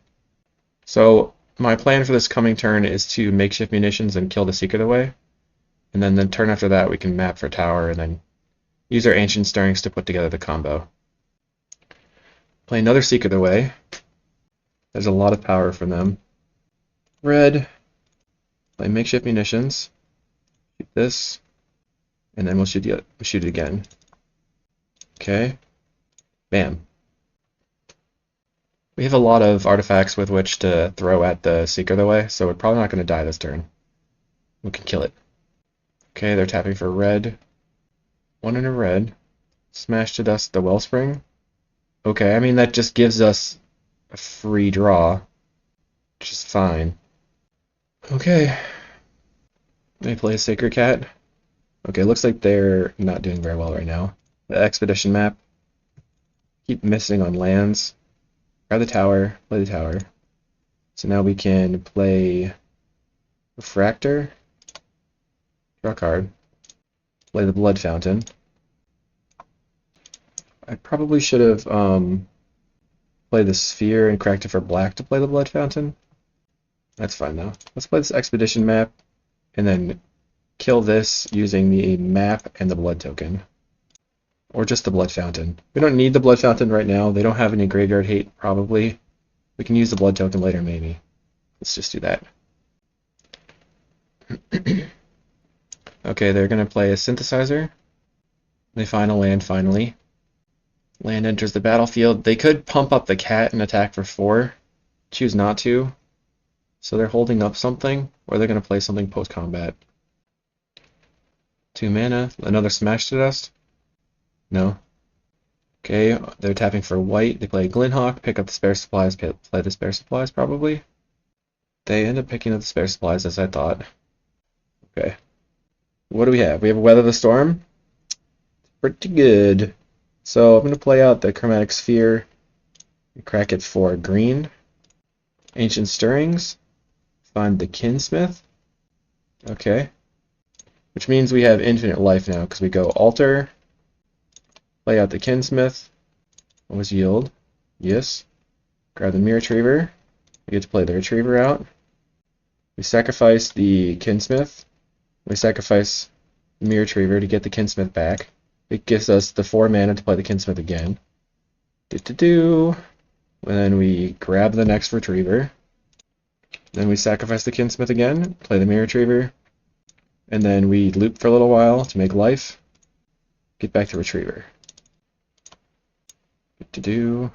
Speaker 1: So my plan for this coming turn is to makeshift munitions and kill the Seeker of the Way. And then the turn after that we can map for Tower and then use our Ancient Stirrings to put together the combo. Play another Seeker of the Way. There's a lot of power from them. Red. Play makeshift munitions. Shoot this. And then we'll shoot it again. Okay. Bam. We have a lot of artifacts with which to throw at the Seeker of the Way, so we're probably not going to die this turn. We can kill it. Okay, they're tapping for red. 1 in a red. Smash to dust the Wellspring. Okay, I mean that just gives us a free draw, which is fine. Okay. They play a Sacred Cat. Okay, looks like they're not doing very well right now. The Expedition map. Keep missing on lands. Grab the Tower, play the Tower. So now we can play Refractor. Draw a card. Play the Blood Fountain. I probably should have played the Sphere and cracked it for black to play the Blood Fountain. That's fine though. Let's play this Expedition map and then kill this using the map and the Blood token. Or just the Blood Fountain. We don't need the Blood Fountain right now. They don't have any graveyard hate, probably. We can use the Blood token later, maybe. Let's just do that. Okay, they're going to play a synthesizer. They find a land finally. Land enters the battlefield. They could pump up the cat and attack for 4. Choose not to. So they're holding up something, or they're going to play something post-combat. 2 mana. Another Smash to Dust? No. Okay, they're tapping for white. They play Glinhawk, pick up the spare supplies, play the spare supplies probably. They end up picking up the spare supplies as I thought. Okay. What do we have? We have a Weather the Storm. Pretty good. So I'm going to play out the Chromatic Sphere. Crack it for green. Ancient Stirrings. Find the Kinsmith. Okay. Which means we have infinite life now because we go Altar. Play out the Kinsmith. What was yield? Yes. Grab the Myr Retriever. We get to play the Retriever out. We sacrifice the Kinsmith. We sacrifice the Myr Retriever to get the Kinsmith back. It gives us the 4 mana to play the Kinsmith again. And then we grab the next Retriever. Then we sacrifice the Kinsmith again, play the Myr Retriever. And then we loop for a little while to make life. Get back to Retriever. I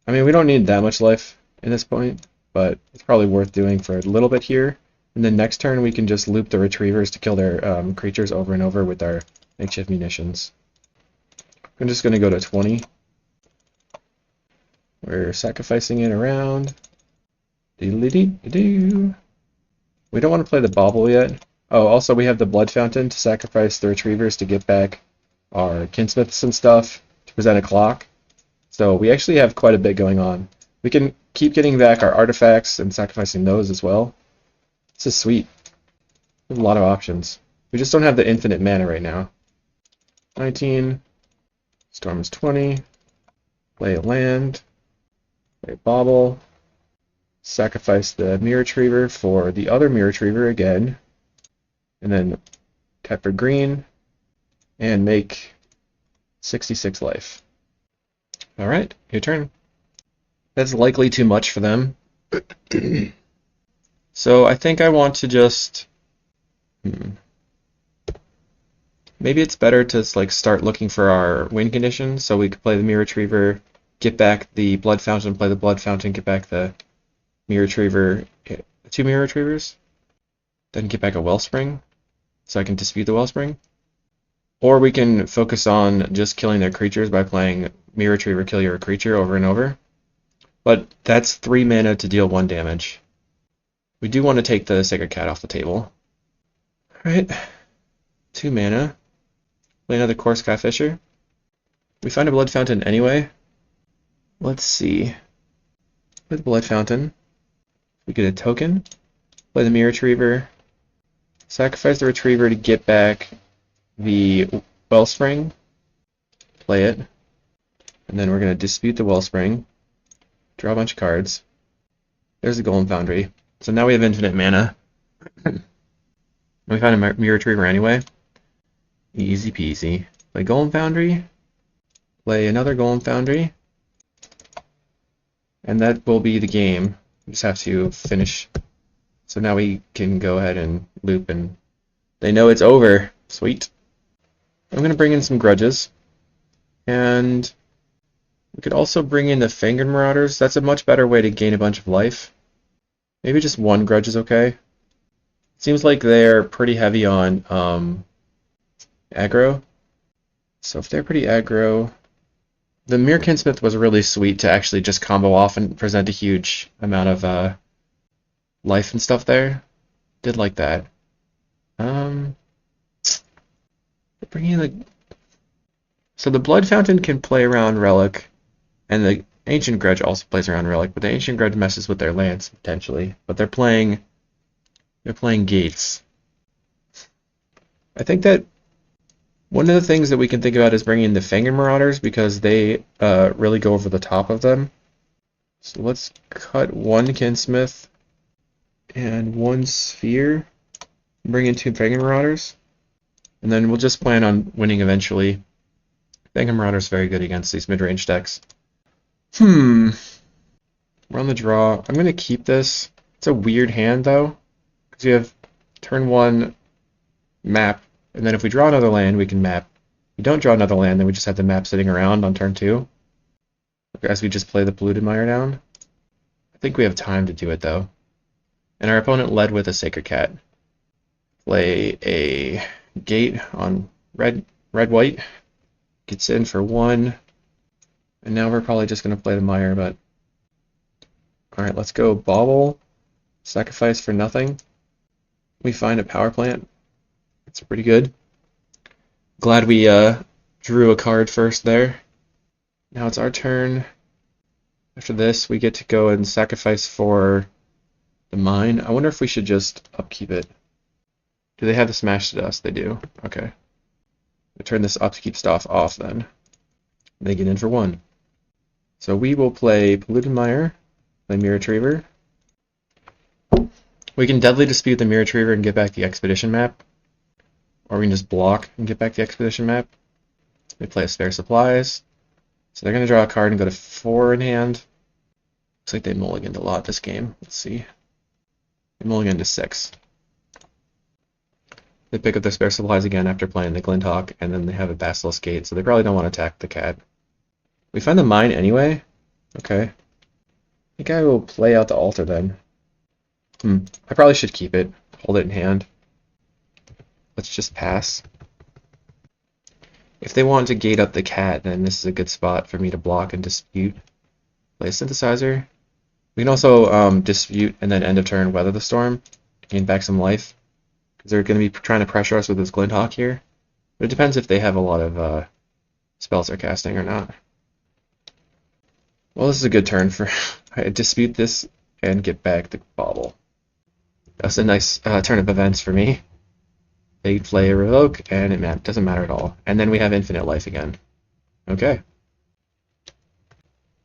Speaker 1: mean, we don't need that much life in this point, but it's probably worth doing for a little bit here. And then next turn we can just loop the Retrievers to kill their creatures over and over with our makeshift munitions. I'm just going to go to 20. We're sacrificing it around. Doodly-dee-doo. We don't want to play the Bauble yet. Oh, also we have the Blood Fountain to sacrifice the Retrievers to get back our Kinsmiths and stuff to present a clock. So we actually have quite a bit going on. We can keep getting back our artifacts and sacrificing those as well. This is sweet. There's a lot of options. We just don't have the infinite mana right now. 19. Storm is 20. Play a land. Play a Bauble. Sacrifice the Myr Retriever for the other Myr Retriever again. And then tap for green. And make 66 life. Alright, your turn. That's likely too much for them. So I think I want to just... Maybe it's better to start looking for our win conditions, so we could play the Myr Retriever, get back the Blood Fountain, play the Blood Fountain, get back the Myr Retriever, 2 Myr Retrievers, then get back a Wellspring, so I can dispute the Wellspring. Or we can focus on just killing their creatures by playing Myr Retriever, kill your creature over and over. But that's 3 mana to deal 1 damage. We do want to take the Sacred Cat off the table. Alright, 2 mana. Play another Core Skyfisher. We find a Blood Fountain anyway. Let's see. Play the Blood Fountain. We get a token. Play the Myr Retriever. Sacrifice the Retriever to get back the Wellspring. Play it. And then we're going to dispute the Wellspring. Draw a bunch of cards. There's the Golem Foundry. So now we have infinite mana. We found a Myr Retriever anyway. Easy peasy. Play Golem Foundry. Play another Golem Foundry. And that will be the game. We just have to finish. So now we can go ahead and loop and they know it's over. Sweet. I'm going to bring in some Grudges. And we could also bring in the Fangren Marauders. That's a much better way to gain a bunch of life. Maybe just 1 Grudge is okay. Seems like they're pretty heavy on aggro. So if they're pretty aggro... The Myr Kinsmith was really sweet to actually just combo off and present a huge amount of life and stuff there. Did like that. Bringing the... So the Blood Fountain can play around Relic, and the Ancient Grudge also plays around Relic, but the Ancient Grudge messes with their lands potentially. But they're playing Gates. I think that one of the things that we can think about is bringing the Fangren Marauders because they really go over the top of them. So let's cut 1 Kinsmith and 1 Sphere. Bring in 2 Fangren Marauders. And then we'll just plan on winning eventually. Fangren Marauders very good against these mid-range decks. We're on the draw. I'm going to keep this. It's a weird hand though, because you have turn 1 map, and then if we draw another land, we can map. If we don't draw another land, then we just have the map sitting around on turn 2. As we just play the polluted mire down. I think we have time to do it though. And our opponent led with a Sacred Cat. Play a gate on red-white. Gets in for 1. And now we're probably just going to play the mire, but... Alright, let's go bauble. Sacrifice for nothing. We find a power plant. It's pretty good. Glad we drew a card first there. Now it's our turn. After this, we get to go and sacrifice for the mine. I wonder if we should just upkeep it. Do they have the Smash to Dust? They do. Okay. We turn this upkeep stuff off then. They get in for 1. So we will play Polluted Mire, play Myr Retriever. We can Deadly Dispute the Myr Retriever and get back the Expedition map. Or we can just block and get back the Expedition map. They play a Spare Supplies. So they're going to draw a card and go to 4 in hand. Looks like they mulliganed a lot this game. Let's see. They mulliganed to 6. They pick up their Spare Supplies again after playing the Glinthawk, and then they have a Basilisk Gate, so they probably don't want to attack the cat. We find the mine anyway? Okay. I think I will play out the altar then. I probably should keep it. Hold it in hand. Let's just pass. If they want to gate up the cat, then this is a good spot for me to block and dispute. Play a Synthesizer. We can also dispute and then end of turn Weather the Storm to gain back some life. Because they're going to be trying to pressure us with this Glinthawk here. But it depends if they have a lot of spells they're casting or not. Well, this is a good turn for I dispute this and get back the bauble. That's a nice turn of events for me. They play a Revoke, and it doesn't matter at all. And then we have infinite life again. Okay.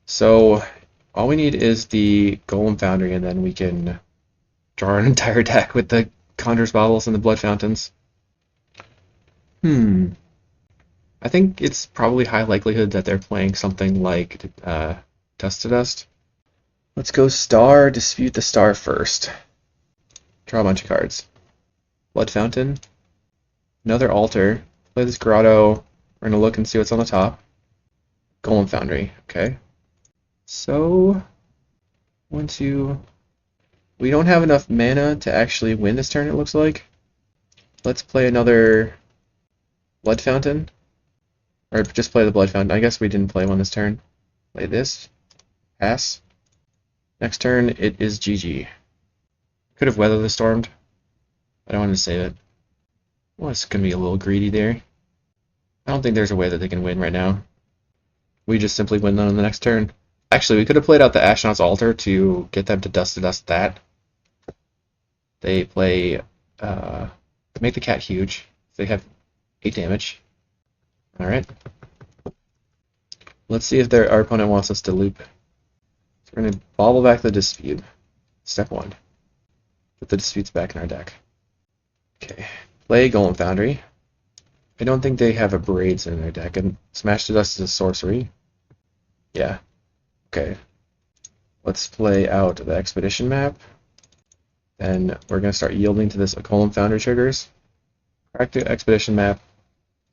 Speaker 1: So, all we need is the Golem Foundry, and then we can draw an entire deck with the Conjurer's Baubles and the Blood Fountains. I think it's probably high likelihood that they're playing something like Dust to Dust. Let's go Star, dispute the Star first. Draw a bunch of cards. Blood Fountain. Another Altar. Play this Grotto. We're going to look and see what's on the top. Golem Foundry. Okay. So, we don't have enough mana to actually win this turn, it looks like. Let's play another Blood Fountain. Or just play the Blood Fountain. I guess we didn't play one this turn. Play this. Pass. Next turn, it is GG. Could have Weather the Stormed. But I wanted to save it. Well, it's going to be a little greedy there. I don't think there's a way that they can win right now. We just simply win them on the next turn. Actually, we could have played out the Astronaut's Altar to get them to Dust that. They play, make the cat huge. They have 8 damage. Alright. Let's see if our opponent wants us to loop. So we're going to bauble back the Dispute. Step 1. Put the Disputes back in our deck. Okay. Play Golem Foundry. I don't think they have a Braids in their deck, and Smash to Dust is a sorcery. Yeah. Okay. Let's play out the Expedition map. Then we're going to start yielding to this Golem Foundry triggers. Crack the Expedition map.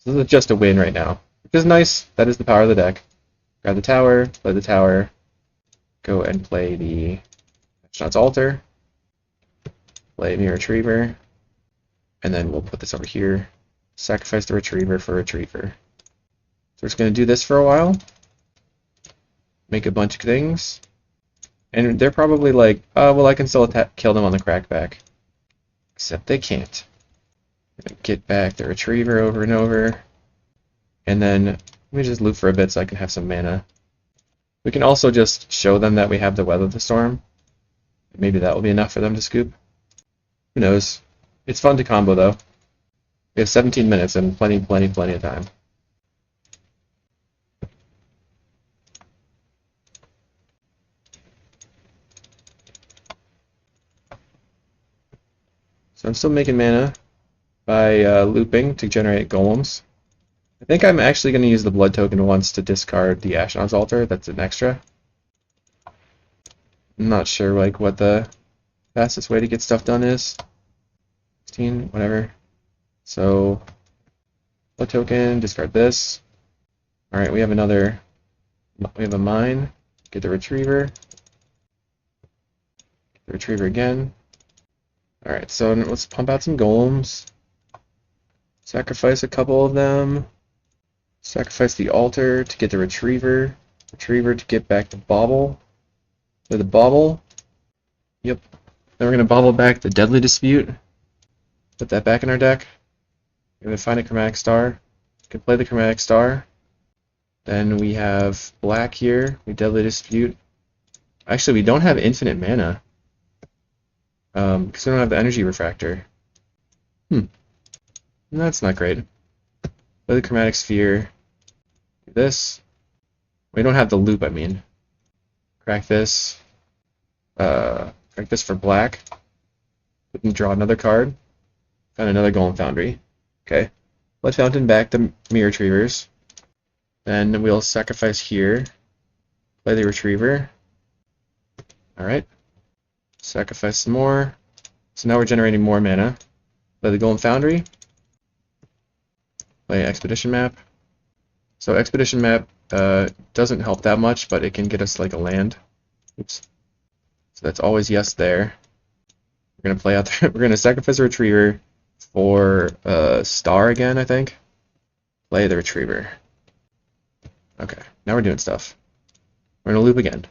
Speaker 1: This is just a win right now, which is nice. That is the power of the deck. Grab the tower, play the tower, go and play the Astronaut's Altar, play Myr Retriever, and then we'll put this over here. Sacrifice the Retriever for Retriever. So we're just going to do this for a while. Make a bunch of things. And they're probably like, well, I can still kill them on the crackback. Except they can't. Get back the Retriever over and over. And then let me just loop for a bit so I can have some mana. We can also just show them that we have the Weather the Storm. Maybe that will be enough for them to scoop. Who knows? It's fun to combo though. We have 17 minutes and plenty of time. So I'm still making mana by looping to generate golems. I think I'm actually going to use the blood token once to discard the Astronaut's Altar. That's an extra. I'm not sure like what the fastest way to get stuff done is. 16, whatever. So, blood token, discard this. Alright, we have a mine. Get the retriever. Get the retriever again. Alright, so let's pump out some golems. Sacrifice a couple of them. Sacrifice the altar to get the retriever. Retriever to get back the bauble. Play the bauble. Yep. Then we're going to bauble back the Deadly Dispute. Put that back in our deck. We're going to find a Chromatic Star. We can play the Chromatic Star. Then we have black here. We Deadly Dispute. Actually, we don't have infinite mana. Because we don't have the Energy Refractor. That's not great. Play the Chromatic Sphere. Do this. We don't have the loop, I mean. Crack this. Crack this for black. We can draw another card. Find another Golem Foundry. Okay. Blood Fountain back the Myr Retrievers. Then we'll sacrifice here. Play the Retriever. Alright. Sacrifice some more. So now we're generating more mana. Play the Golem Foundry. Play Expedition Map. So Expedition Map doesn't help that much, but it can get us like a land. Oops. So that's always yes there. We're gonna play out there. We're gonna sacrifice a Retriever for Star again, I think. Play the Retriever. Okay, now we're doing stuff. We're gonna loop again.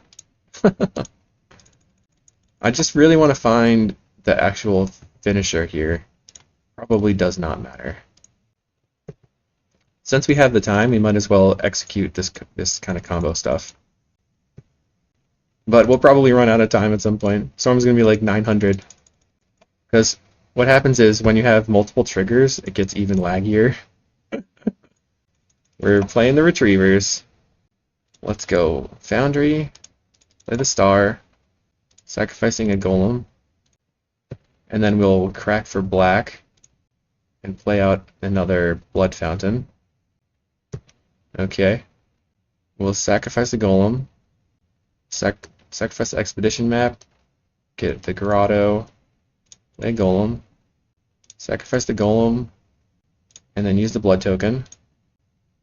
Speaker 1: I just really want to find the actual finisher here. Probably does not matter. Since we have the time, we might as well execute this kind of combo stuff. But we'll probably run out of time at some point. Storm's going to be like 900. Because what happens is when you have multiple triggers, it gets even laggier. We're playing the Retrievers. Let's go Foundry. Play the Star. Sacrificing a Golem. And then we'll crack for black. And play out another Blood Fountain. Okay. We'll sacrifice the Golem. Sacrifice the Expedition Map. Get the Grotto. Play Golem. Sacrifice the Golem. And then use the Blood Token.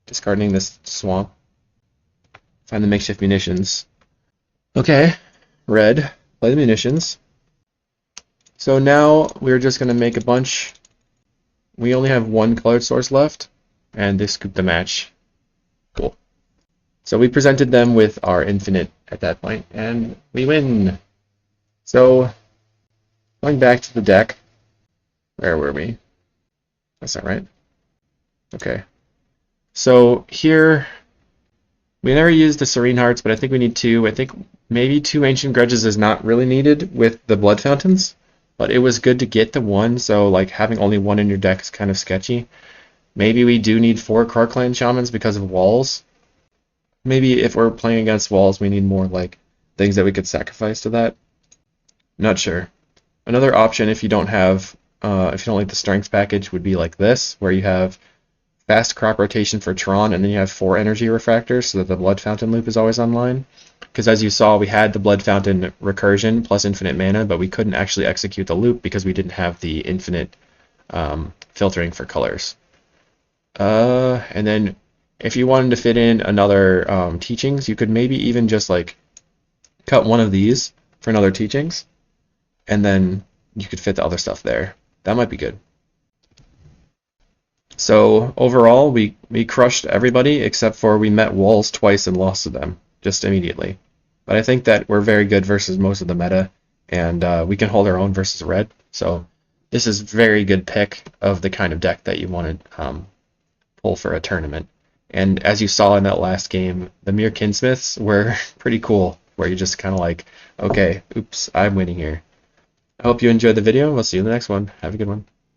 Speaker 1: Discarding this Swamp. Find the makeshift munitions. Okay. Red. Play the munitions. So now we're just going to make a bunch. We only have one colored source left. And they scoop the match. Cool. So we presented them with our infinite at that point, and we win. So, going back to the deck, where were we? That's not right. Okay. So here, we never used the Serene Hearts, but I think we need two. I think maybe two Ancient Grudges is not really needed with the Blood Fountains, but it was good to get the one, so like having only one in your deck is kind of sketchy. Maybe we do need 4 Krark-Clan Shamans because of walls. Maybe if we're playing against walls, we need more like things that we could sacrifice to that. Not sure. Another option, if you don't have, if you don't like the strength package, would be like this, where you have fast crop rotation for Tron, and then you have 4 energy refractors, so that the Blood Fountain loop is always online. Because as you saw, we had the Blood Fountain recursion plus infinite mana, but we couldn't actually execute the loop because we didn't have the infinite filtering for colors. And then if you wanted to fit in another teachings, you could maybe even just like cut one of these for another teachings, and then you could fit the other stuff there. That might be good. So overall, we crushed everybody except for we met walls twice and lost to them just immediately. But I think that we're very good versus most of the meta, and we can hold our own versus red. So this is a very good pick of the kind of deck that you want to pull for a tournament. And as you saw in that last game, the Myr Kinsmiths were pretty cool, where you just kind of like, okay, oops, I'm winning here. I hope you enjoyed the video, and we'll see you in the next one. Have a good one.